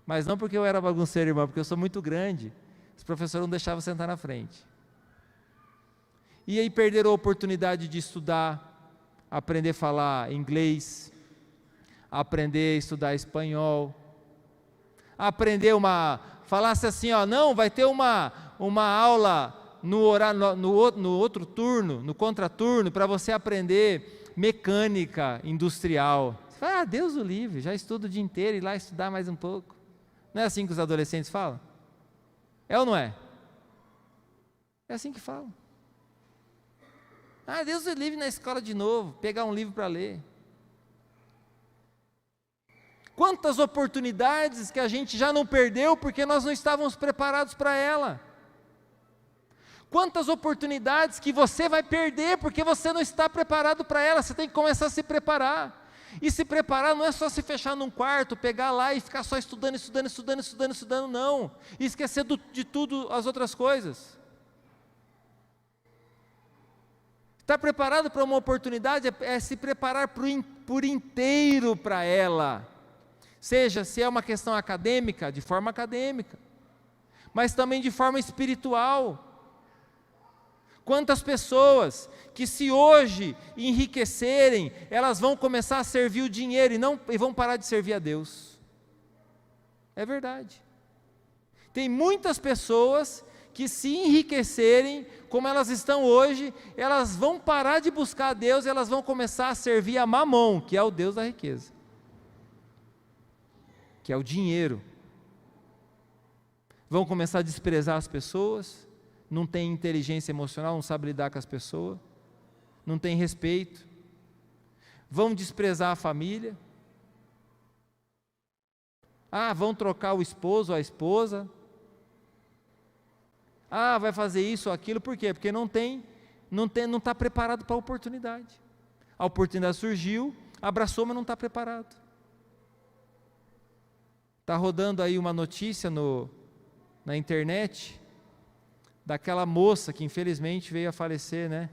mas não porque eu era bagunceiro, irmão, porque eu sou muito grande, os professores não deixavam sentar na frente. E aí perderam a oportunidade de estudar, aprender a falar inglês, aprender a estudar espanhol, aprender falasse assim, ó, não, vai ter uma aula no outro turno, no contraturno, para você aprender mecânica industrial. Você fala, Deus o livre, já estudo o dia inteiro, ir lá estudar mais um pouco. Não é assim que os adolescentes falam? É ou não é? É assim que falam. Deus o livre na escola de novo, pegar um livro para ler. Quantas oportunidades que a gente já não perdeu porque nós não estávamos preparados para ela. Quantas oportunidades que você vai perder porque você não está preparado para ela. Você tem que começar a se preparar. E se preparar não é só se fechar num quarto, pegar lá e ficar só estudando, não. E esquecer de tudo as outras coisas. Estar preparado para uma oportunidade é se preparar por inteiro para ela. Seja se é uma questão acadêmica, de forma acadêmica, mas também de forma espiritual. Quantas pessoas que se hoje enriquecerem, elas vão começar a servir o dinheiro e vão parar de servir a Deus. É verdade. Tem muitas pessoas que se enriquecerem, como elas estão hoje, elas vão parar de buscar a Deus e elas vão começar a servir a Mamon, que é o Deus da riqueza, que é o dinheiro. Vão começar a desprezar as pessoas, não tem inteligência emocional, não sabe lidar com as pessoas, não tem respeito, vão desprezar a família, vão trocar o esposo ou a esposa, vai fazer isso ou aquilo, por quê? Porque não está preparado para a oportunidade. A oportunidade surgiu, abraçou, mas não está preparado. Está rodando aí uma notícia na internet, daquela moça que infelizmente veio a falecer, né?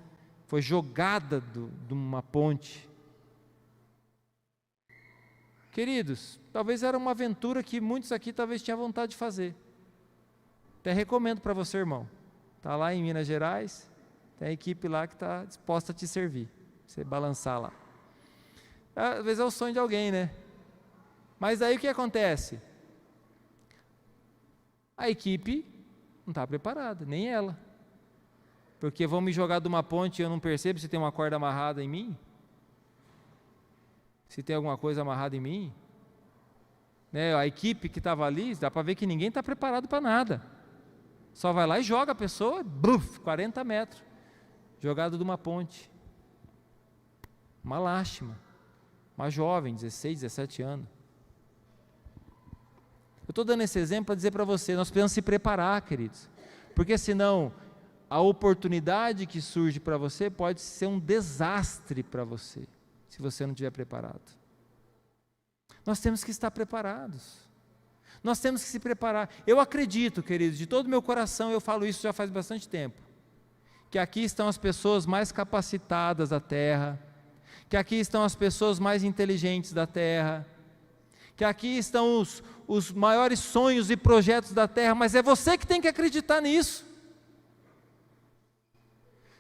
Foi jogada de uma ponte. Queridos, talvez era uma aventura que muitos aqui talvez tinham vontade de fazer. Até recomendo para você, irmão. Está lá em Minas Gerais, tem a equipe lá que está disposta a te servir. Você balançar lá. Às vezes é o sonho de alguém, né? Mas aí o que acontece? A equipe não está preparada, nem ela. Porque vão me jogar de uma ponte e eu não percebo se tem uma corda amarrada em mim? Se tem alguma coisa amarrada em mim? Né? A equipe que estava ali, dá para ver que ninguém está preparado para nada. Só vai lá e joga a pessoa, 40 metros, jogado de uma ponte. Uma lástima. Uma jovem, 16, 17 anos. Eu estou dando esse exemplo para dizer para você, nós precisamos se preparar, queridos, porque senão a oportunidade que surge para você pode ser um desastre para você, se você não estiver preparado. Nós temos que estar preparados, nós temos que se preparar. Eu acredito, queridos, de todo o meu coração, eu falo isso já faz bastante tempo, que aqui estão as pessoas mais capacitadas da terra, que aqui estão as pessoas mais inteligentes da terra, que aqui estão os maiores sonhos e projetos da terra, mas é você que tem que acreditar nisso.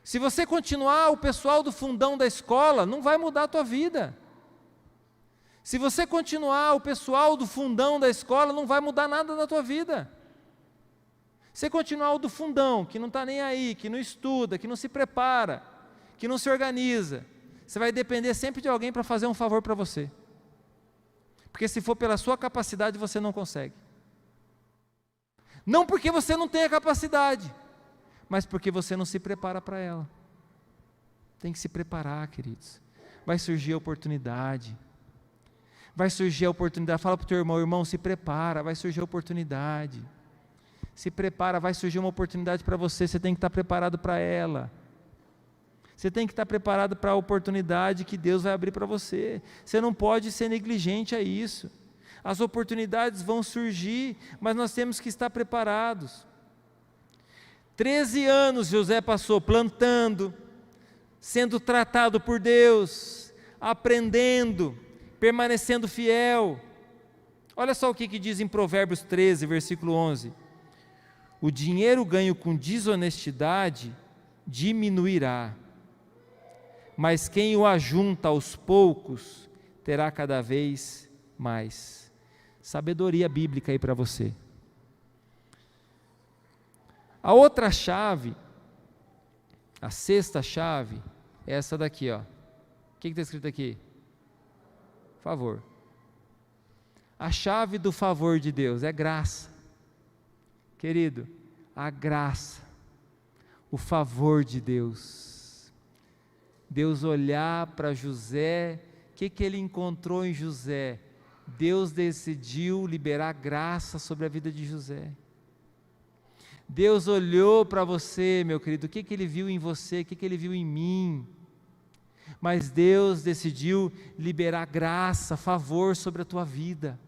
Se você continuar o pessoal do fundão da escola, não vai mudar a tua vida. Se você continuar o pessoal do fundão da escola, não vai mudar nada na tua vida. Se continuar o do fundão, que não está nem aí, que não estuda, que não se prepara, que não se organiza, você vai depender sempre de alguém para fazer um favor para você. Porque se for pela sua capacidade, você não consegue. Não porque você não tenha capacidade, mas porque você não se prepara para ela. Tem que se preparar, queridos. Vai surgir a oportunidade. Vai surgir a oportunidade. Fala para o teu irmão, irmão, se prepara, vai surgir a oportunidade. Se prepara, vai surgir uma oportunidade para você, você tem que estar preparado para ela. Você tem que estar preparado para a oportunidade que Deus vai abrir para você. Você não pode ser negligente a isso. As oportunidades vão surgir, mas nós temos que estar preparados. 13 anos José passou plantando, sendo tratado por Deus, aprendendo, permanecendo fiel. Olha só o que diz em Provérbios 13, versículo 11. O dinheiro ganho com desonestidade diminuirá, mas quem o ajunta aos poucos terá cada vez mais. Sabedoria bíblica aí para você. A outra chave, a sexta chave, é essa daqui, ó. O que está escrito aqui? Favor. A chave do favor de Deus é graça. Querido, a graça, o favor de Deus. Deus olhar para José, o que ele encontrou em José? Deus decidiu liberar graça sobre a vida de José. Deus olhou para você, meu querido, o que ele viu em você, o que ele viu em mim? Mas Deus decidiu liberar graça, favor sobre a tua vida.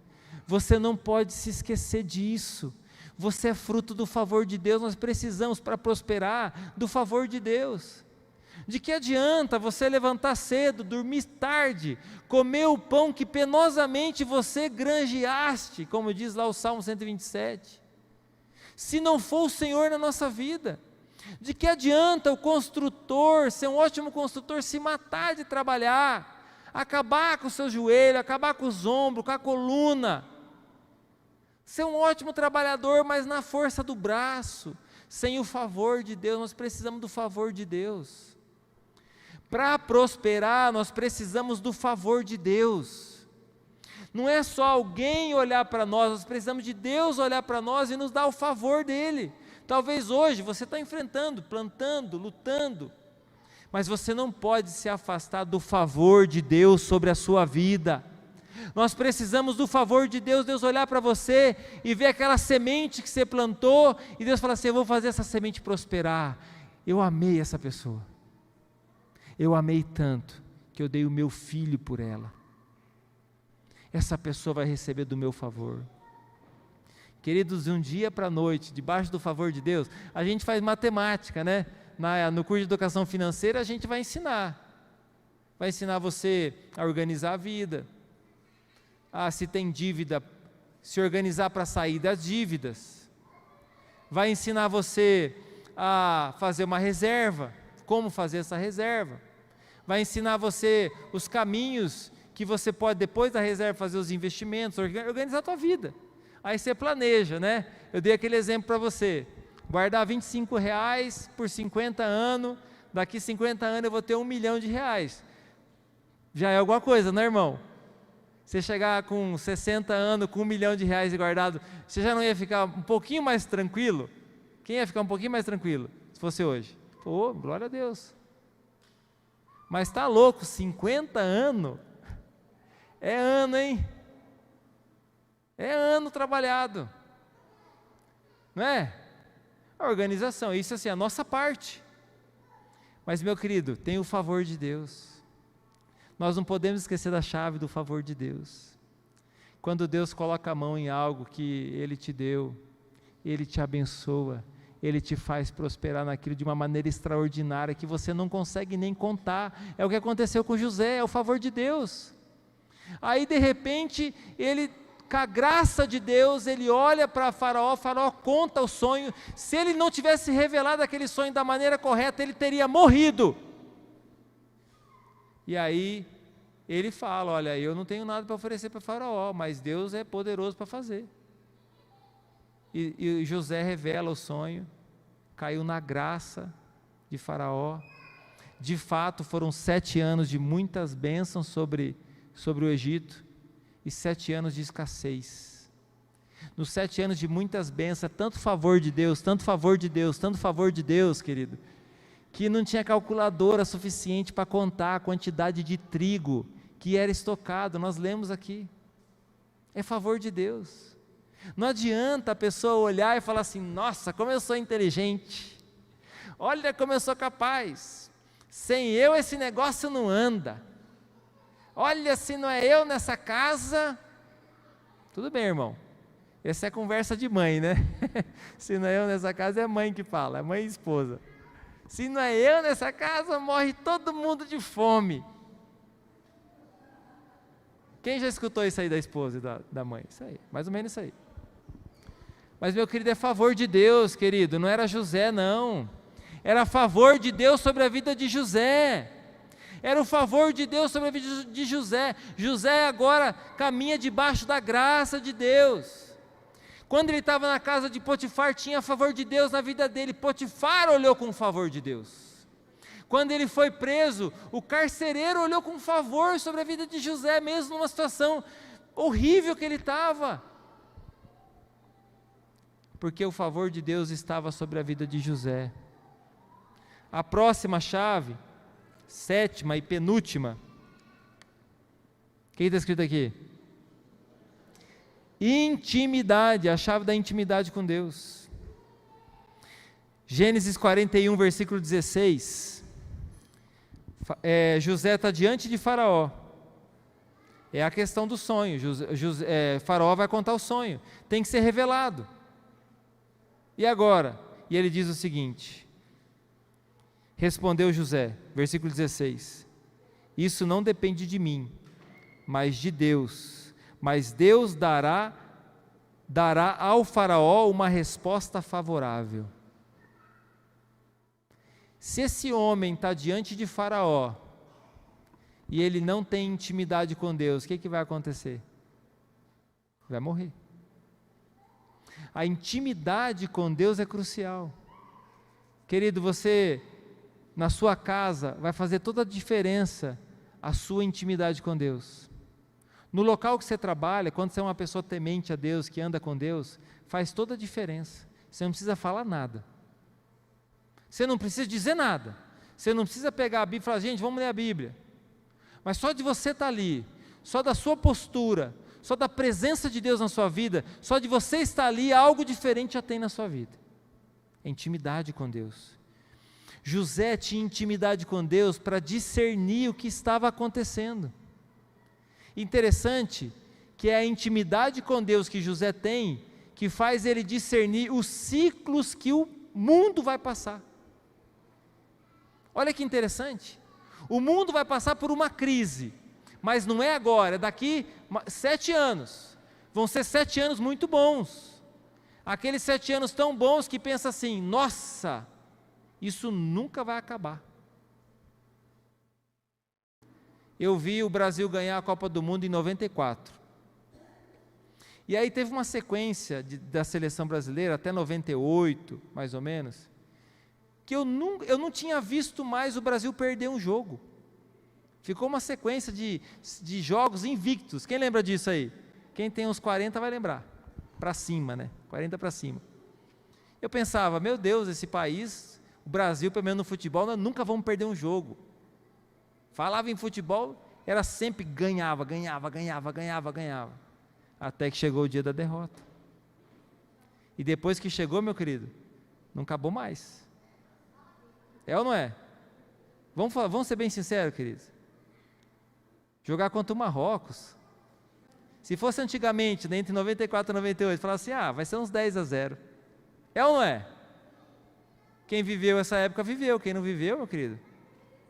Você não pode se esquecer disso. Você é fruto do favor de Deus, nós precisamos para prosperar do favor de Deus. De que adianta você levantar cedo, dormir tarde, comer o pão que penosamente você granjeaste, como diz lá o Salmo 127, se não for o Senhor na nossa vida? De que adianta o construtor, ser um ótimo construtor, se matar de trabalhar, acabar com o seu joelho, acabar com os ombros, com a coluna, ser um ótimo trabalhador, mas na força do braço, sem o favor de Deus? Nós precisamos do favor de Deus. Para prosperar, nós precisamos do favor de Deus. Não é só alguém olhar para nós precisamos de Deus olhar para nós e nos dar o favor dEle. Talvez hoje você está enfrentando, plantando, lutando, mas você não pode se afastar do favor de Deus sobre a sua vida. Nós precisamos do favor de Deus, Deus olhar para você e ver aquela semente que você plantou, e Deus fala assim: eu vou fazer essa semente prosperar. Eu amei essa pessoa, eu amei tanto, que eu dei o meu filho por ela. Essa pessoa vai receber do meu favor. Queridos, de um dia para a noite, debaixo do favor de Deus, a gente faz matemática, né? No curso de educação financeira a gente vai ensinar você a organizar a vida, se tem dívida, se organizar para sair das dívidas, vai ensinar você a fazer uma reserva, como fazer essa reserva, vai ensinar você os caminhos que você pode, depois da reserva, fazer os investimentos, organizar a tua vida. Aí você planeja, né? Eu dei aquele exemplo para você, guardar R$25 por 50 anos, daqui 50 anos eu vou ter R$1 milhão. Já é alguma coisa, né, irmão? Você chegar com 60 anos, com R$1 milhão guardado, você já não ia ficar um pouquinho mais tranquilo? Quem ia ficar um pouquinho mais tranquilo, se fosse hoje? Pô, glória a Deus. Mas está louco, 50 anos, é ano, hein? É ano trabalhado, não é? A organização, isso assim, a nossa parte. Mas, meu querido, tem o favor de Deus. Nós não podemos esquecer da chave do favor de Deus. Quando Deus coloca a mão em algo que Ele te deu, Ele te abençoa, Ele te faz prosperar naquilo de uma maneira extraordinária, que você não consegue nem contar. É o que aconteceu com José, é o favor de Deus. Aí, de repente, ele, com a graça de Deus, ele olha para Faraó conta o sonho. Se ele não tivesse revelado aquele sonho da maneira correta, ele teria morrido. E aí, ele fala: olha, eu não tenho nada para oferecer para Faraó, mas Deus é poderoso para fazer. E José revela o sonho, caiu na graça de Faraó. De fato, foram 7 anos de muitas bênçãos sobre o Egito, e 7 anos de escassez. Nos 7 anos de muitas bênçãos, tanto favor de Deus, tanto favor de Deus, tanto favor de Deus, querido, que não tinha calculadora suficiente para contar a quantidade de trigo que era estocado. Nós lemos aqui. É favor de Deus. Não adianta a pessoa olhar e falar assim: nossa, como eu sou inteligente, olha como eu sou capaz, sem eu esse negócio não anda, olha, se não é eu nessa casa, tudo bem, irmão, essa é conversa de mãe, né? Se não é eu nessa casa, é a mãe que fala, é mãe e esposa. Se não é eu nessa casa, morre todo mundo de fome. Quem já escutou isso aí da esposa e da mãe? Isso aí, mais ou menos isso aí. Mas, meu querido, é favor de Deus, querido, não era José, não. Era favor de Deus sobre a vida de José. Era o favor de Deus sobre a vida de José. José agora caminha debaixo da graça de Deus. Quando ele estava na casa de Potifar, tinha favor de Deus na vida dele. Potifar olhou com favor de Deus. Quando ele foi preso, o carcereiro olhou com favor sobre a vida de José, mesmo numa situação horrível que ele estava. Porque o favor de Deus estava sobre a vida de José. A próxima chave, 7ª e penúltima, o que está escrito aqui? Intimidade, a chave da intimidade com Deus. Gênesis 41, versículo 16. José está diante de Faraó. É a questão do sonho. Faraó vai contar o sonho. Tem que ser revelado. E agora? E ele diz o seguinte: respondeu José, versículo 16: isso não depende de mim, mas de Deus. Mas Deus dará ao Faraó uma resposta favorável. Se esse homem está diante de Faraó e ele não tem intimidade com Deus, o que vai acontecer? Vai morrer. A intimidade com Deus é crucial. Querido, você, na sua casa, vai fazer toda a diferença a sua intimidade com Deus. No local que você trabalha, quando você é uma pessoa temente a Deus, que anda com Deus, faz toda a diferença. Você não precisa falar nada. Você não precisa dizer nada. Você não precisa pegar a Bíblia e falar: gente, vamos ler a Bíblia. Mas só de você estar ali, só da sua postura, só da presença de Deus na sua vida, só de você estar ali, algo diferente já tem na sua vida. É intimidade com Deus. José tinha intimidade com Deus para discernir o que estava acontecendo. Interessante que é a intimidade com Deus que José tem, que faz ele discernir os ciclos que o mundo vai passar. Olha que interessante. O mundo vai passar por uma crise, mas não é agora, é daqui 7 anos. Vão ser 7 anos muito bons. Aqueles 7 anos tão bons que pensa assim: nossa, isso nunca vai acabar. Eu vi o Brasil ganhar a Copa do Mundo em 94. E aí teve uma sequência da seleção brasileira, até 98, mais ou menos, que eu não tinha visto mais o Brasil perder um jogo. Ficou uma sequência de jogos invictos. Quem lembra disso aí? Quem tem uns 40 vai lembrar. Para cima, né? 40 para cima. Eu pensava: meu Deus, esse país, o Brasil, pelo menos no futebol, nós nunca vamos perder um jogo. Falava em futebol, era sempre ganhava. Até que chegou o dia da derrota. E depois que chegou, meu querido, não acabou mais. É ou não é? Vamos ser bem sinceros, queridos. Jogar contra o Marrocos. Se fosse antigamente, né, entre 94 e 98, falava assim: vai ser uns 10-0. É ou não é? Quem viveu essa época viveu. Quem não viveu, meu querido,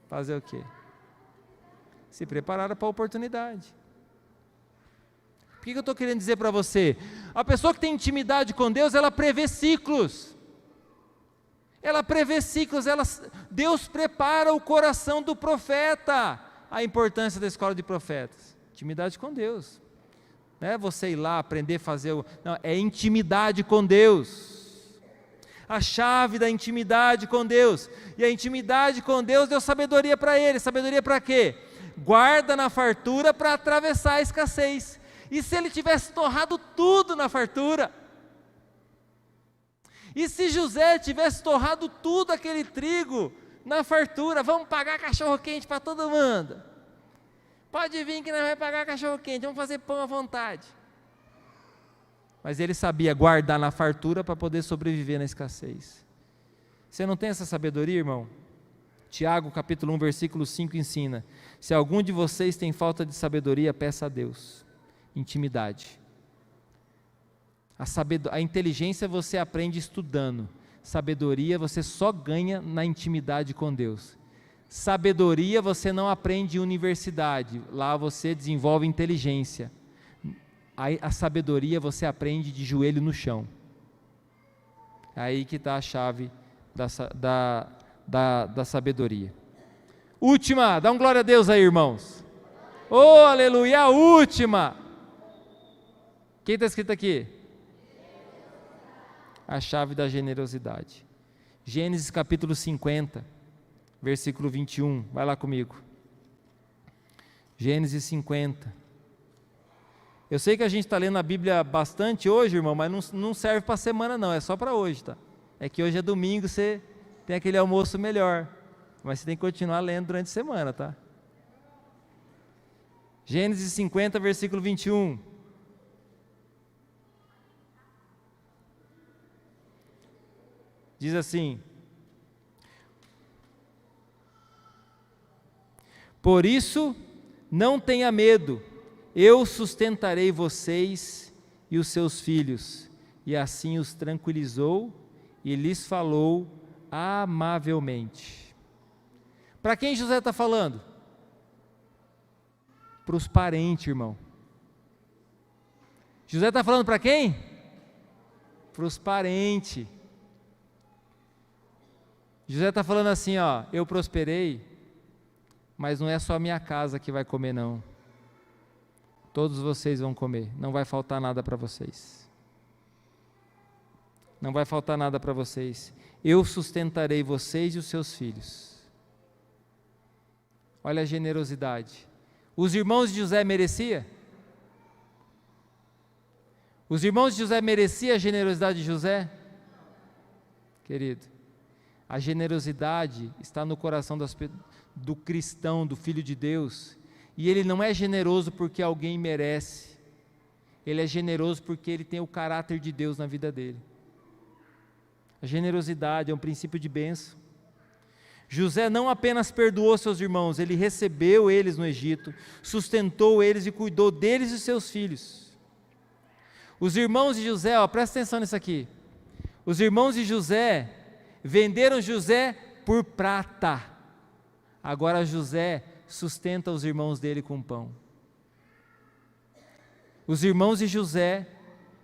fazer o quê? Se prepararam para a oportunidade. Por que eu estou querendo dizer para você? A pessoa que tem intimidade com Deus, ela prevê ciclos. Ela prevê ciclos. Deus prepara o coração do profeta. A importância da escola de profetas. Intimidade com Deus. Não é você ir lá aprender a fazer. Não, é intimidade com Deus. A chave da intimidade com Deus. E a intimidade com Deus deu sabedoria para ele. Sabedoria para quê? Guarda na fartura para atravessar a escassez. E se ele tivesse torrado tudo na fartura? E se José tivesse torrado tudo aquele trigo na fartura? Vamos pagar cachorro-quente para todo mundo. Pode vir que nós vamos pagar cachorro-quente, vamos fazer pão à vontade. Mas ele sabia guardar na fartura para poder sobreviver na escassez. Você não tem essa sabedoria, irmão? Tiago capítulo 1, versículo 5 ensina: se algum de vocês tem falta de sabedoria, peça a Deus. Intimidade. A inteligência você aprende estudando. Sabedoria você só ganha na intimidade com Deus. Sabedoria você não aprende em universidade, lá você desenvolve inteligência. A sabedoria você aprende de joelho no chão. Aí que está a chave da sabedoria. Última, dá um glória a Deus aí, irmãos. Oh, aleluia, a última. Quem está escrito aqui? A chave da generosidade. Gênesis capítulo 50, versículo 21, vai lá comigo. Gênesis 50. Eu sei que a gente está lendo a Bíblia bastante hoje, irmão, mas não serve para a semana não, é só para hoje, tá? É que hoje é domingo, você tem aquele almoço melhor, mas você tem que continuar lendo durante a semana, tá? Gênesis 50, versículo 21. Diz assim: por isso, não tenha medo, eu sustentarei vocês e os seus filhos. E assim os tranquilizou e lhes falou amavelmente. Para quem José está falando? Para os parentes, irmão. José está falando para quem? Para os parentes. José está falando assim, ó, eu prosperei, mas não é só a minha casa que vai comer não. Todos vocês vão comer, não vai faltar nada para vocês. Não vai faltar nada para vocês. Eu sustentarei vocês e os seus filhos. Olha a generosidade. Os irmãos de José mereciam? Os irmãos de José mereciam a generosidade de José? Querido, a generosidade está no coração do cristão, do filho de Deus, e ele não é generoso porque alguém merece, ele é generoso porque ele tem o caráter de Deus na vida dele. A generosidade é um princípio de bênção. José não apenas perdoou seus irmãos, ele recebeu eles no Egito, sustentou eles e cuidou deles e seus filhos. Os irmãos de José, presta atenção nisso aqui, os irmãos de José venderam José por prata, agora José sustenta os irmãos dele com pão. Os irmãos de José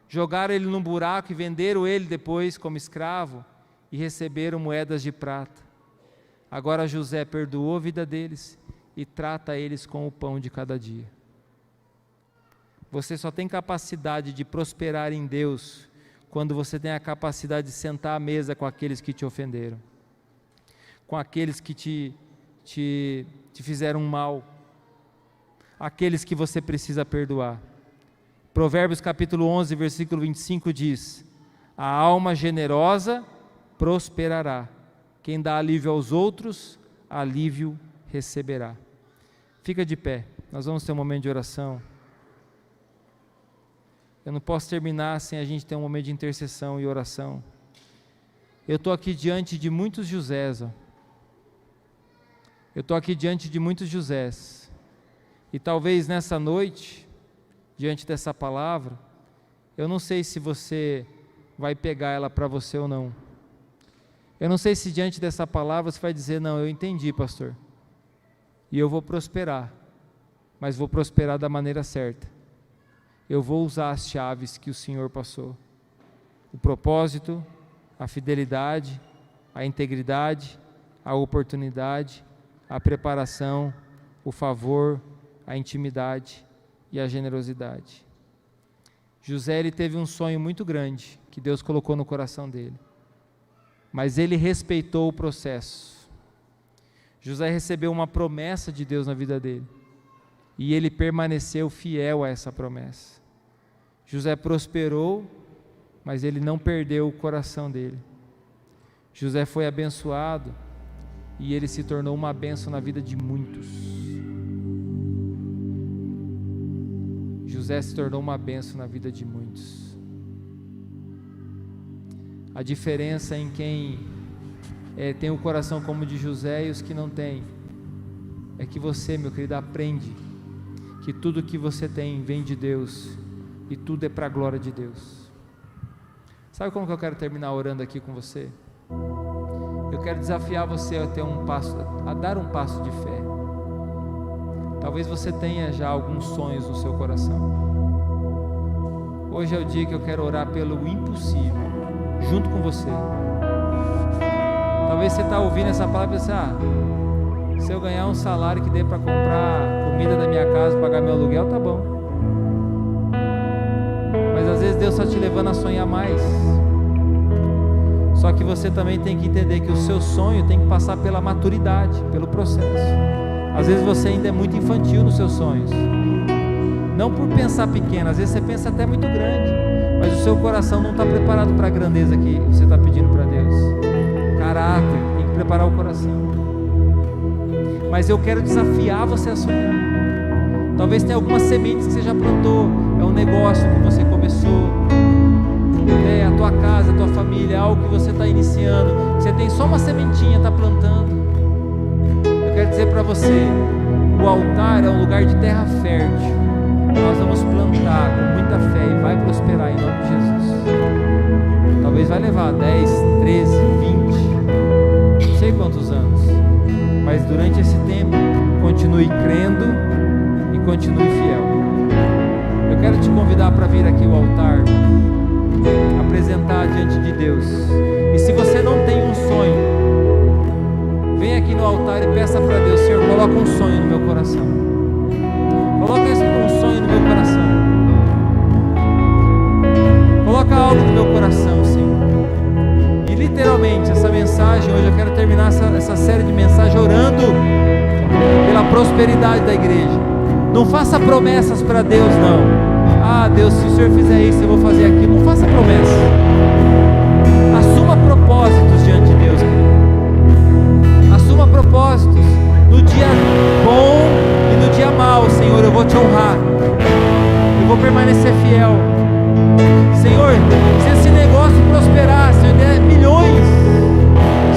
jogaram ele num buraco e venderam ele depois como escravo e receberam moedas de prata. Agora José perdoou a vida deles e trata eles com o pão de cada dia. Você só tem capacidade de prosperar em Deus quando você tem a capacidade de sentar à mesa com aqueles que te ofenderam, com aqueles que te fizeram mal, aqueles que você precisa perdoar. Provérbios capítulo 11, versículo 25 diz: a alma generosa prosperará, quem dá alívio aos outros, alívio receberá. Fica de pé, nós vamos ter um momento de oração. Eu não posso terminar sem a gente ter um momento de intercessão e oração. Eu estou aqui diante de muitos Josés, eu estou aqui diante de muitos Josés, e talvez nessa noite, diante dessa palavra, eu não sei se você vai pegar ela para você ou não. Eu não sei se diante dessa palavra você vai dizer, não, eu entendi, pastor, e eu vou prosperar, mas vou prosperar da maneira certa. Eu vou usar as chaves que o Senhor passou, o propósito, a fidelidade, a integridade, a oportunidade, a preparação, o favor, a intimidade e a generosidade. José, ele teve um sonho muito grande que Deus colocou no coração dele, mas ele respeitou o processo. José recebeu uma promessa de Deus na vida dele, e ele permaneceu fiel a essa promessa. José prosperou, mas ele não perdeu o coração dele. José foi abençoado e ele se tornou uma bênção na vida de muitos. José se tornou uma bênção na vida de muitos. A diferença em quem tem o coração como o de José e os que não têm, é que você, meu querido, aprende que tudo que você tem vem de Deus e tudo é para a glória de Deus. Sabe como que eu quero terminar orando aqui com você? Eu quero desafiar você a dar um passo de fé. Talvez você tenha já alguns sonhos no seu coração. Hoje é o dia que eu quero orar pelo impossível, junto com você. Talvez você está ouvindo essa palavra e pensa, se eu ganhar um salário que dê para comprar comida da minha casa, pagar meu aluguel, tá bom. Mas às vezes Deus está te levando a sonhar mais. Só que você também tem que entender que o seu sonho tem que passar pela maturidade, pelo processo. Às vezes você ainda é muito infantil nos seus sonhos. Não por pensar pequeno, às vezes você pensa até muito grande, mas o seu coração não está preparado para a grandeza que você está pedindo para Deus. Caráter, tem que preparar o coração. Mas eu quero desafiar você a sonhar. Talvez tenha algumas sementes que você já plantou, é um negócio que você começou, a tua casa, a tua família, algo que você está iniciando, você tem só uma sementinha, está plantando. Eu quero dizer para você, o altar é um lugar de terra fértil. Nós vamos plantar com muita fé e vai prosperar em nome de Jesus. Talvez vai levar 10, 13, 20, não sei quantos anos, mas durante esse tempo continue crendo e continue fiel. Eu quero te convidar para vir aqui ao altar, apresentar diante de Deus. E se você não tem um sonho, vem aqui no altar e peça para Deus: Senhor, coloca um sonho no meu coração. Coloca um sonho no meu coração. Coloca algo no meu coração, Senhor. E literalmente essa mensagem, hoje eu quero terminar essa série de mensagens orando pela prosperidade da igreja. Não faça promessas para Deus, não. Deus, se o Senhor fizer isso, eu vou fazer aquilo. Não faça promessa. Assuma propósitos diante de Deus, querido. Assuma propósitos. No dia bom e no dia mau, Senhor, eu vou te honrar. Eu vou permanecer fiel. Senhor, se esse negócio prosperar, se eu der milhões,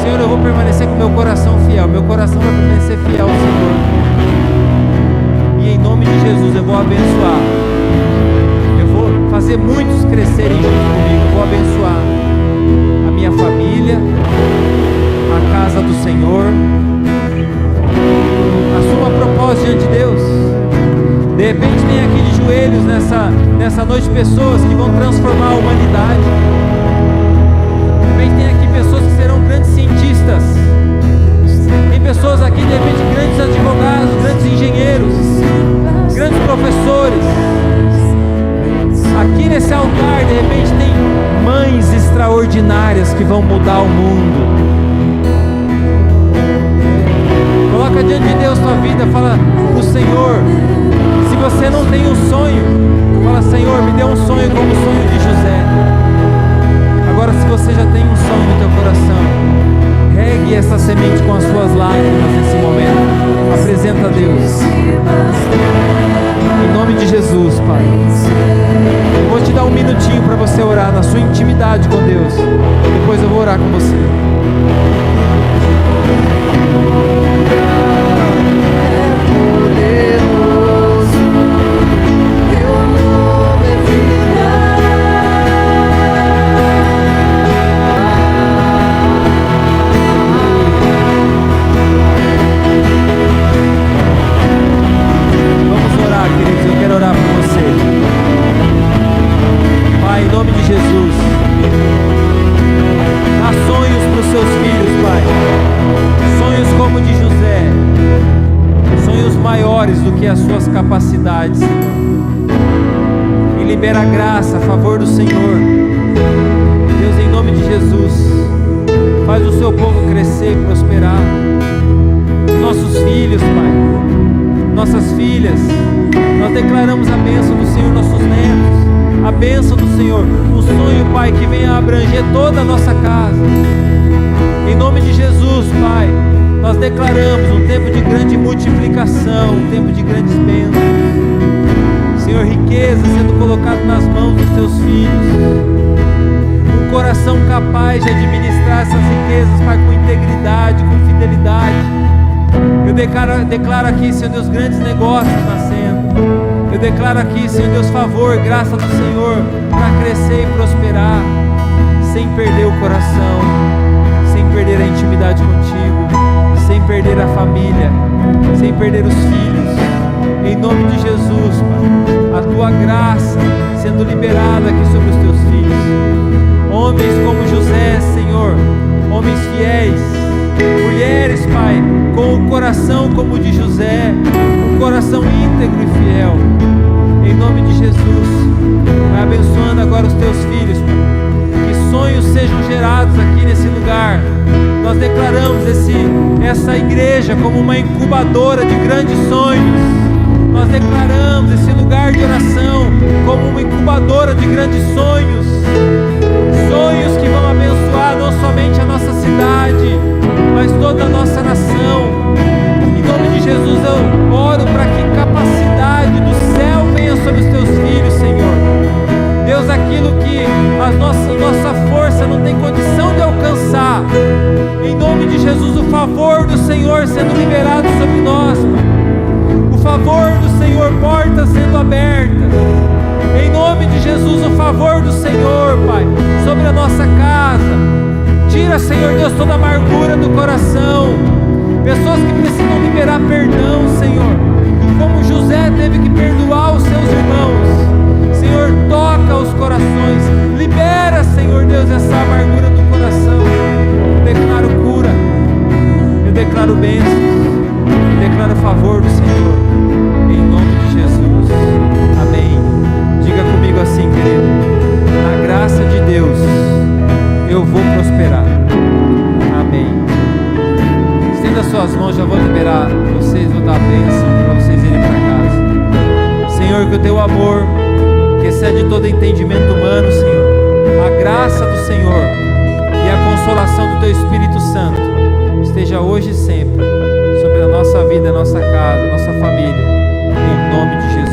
Senhor, eu vou permanecer com meu coração fiel. Meu coração vai permanecer fiel ao Senhor. E em nome de Jesus eu vou abençoar. Fazer muitos crescerem junto comigo. Eu vou abençoar a minha família, a casa do Senhor. Assuma propósito diante de Deus. De repente tem aqui de joelhos nessa noite pessoas que vão transformar a humanidade. De repente tem aqui pessoas que serão grandes cientistas. Tem pessoas aqui, de repente, grandes advogados, grandes engenheiros, grandes professores. Aqui nesse altar, de repente, tem mães extraordinárias que vão mudar o mundo. Coloca diante de Deus tua vida, fala pro Senhor. Se você não tem um sonho, fala: Senhor, me dê um sonho como o sonho de José. Agora, se você já tem um sonho no teu coração, regue essa semente com as suas lágrimas nesse momento. Apresenta a Deus. Em nome de Jesus, Pai. Eu vou te dar um minutinho para você orar na sua intimidade com Deus. Depois eu vou orar com você. As suas capacidades, Senhor, e libera a graça a favor do Senhor. Deus, em nome de Jesus, faz o seu povo crescer e prosperar, os nossos filhos, Pai, nossas filhas. Nós declaramos a bênção do Senhor, nossos netos, a bênção do Senhor, um sonho, Pai, que venha abranger toda a nossa casa. Em nome de Jesus, Pai, nós declaramos um tempo de grande multiplicação, um tempo de grandes bênçãos. Senhor, riqueza sendo colocada nas mãos dos teus filhos, um coração capaz de administrar essas riquezas, Pai, com integridade, com fidelidade. Eu declaro aqui, Senhor Deus, grandes negócios nascendo. Eu declaro aqui, Senhor Deus, favor, graça do Senhor para crescer e prosperar, sem perder o coração, sem perder a intimidade contigo, sem perder a família, sem perder os filhos. Em nome de Jesus, Pai, a tua graça sendo liberada aqui sobre os teus filhos. Homens como José, Senhor, homens fiéis, mulheres, Pai, com o coração como o de José, um coração íntegro e fiel. Em nome de Jesus, vai abençoando agora os teus filhos, Pai. Que sonhos sejam gerados aqui nesse lugar. Nós declaramos essa igreja como uma incubadora de grandes sonhos. Nós declaramos esse lugar de oração como uma incubadora de grandes sonhos. Sonhos que vão abençoar não somente a nossa cidade, mas toda a nossa nação. Em nome de Jesus eu oro para que capacidade do céu venha sobre os teus filhos, Senhor. Deus, aquilo que a nossa força não tem condição de alcançar, em nome de Jesus, o favor do Senhor sendo liberado sobre nós, Pai. O favor do Senhor, portas sendo abertas. Em nome de Jesus, o favor do Senhor, Pai, sobre a nossa casa. Tira, Senhor Deus, toda a amargura do coração. Pessoas que precisam liberar perdão, Senhor, como José teve que perdoar os seus irmãos. Senhor, toca os corações. Libera, Senhor Deus, essa amargura do coração. Eu declaro cura. Eu declaro bênçãos. Eu declaro favor do Senhor. Em nome de Jesus. Amém. Diga comigo assim, querido: na graça de Deus eu vou prosperar. Amém. Estenda suas mãos, já vou liberar vocês, vou dar a bênção para vocês irem para casa. Senhor, que o teu amor, que excede todo entendimento humano, Senhor, a graça do Senhor e a consolação do teu Espírito Santo esteja hoje e sempre sobre a nossa vida, a nossa casa, a nossa família, em nome de Jesus.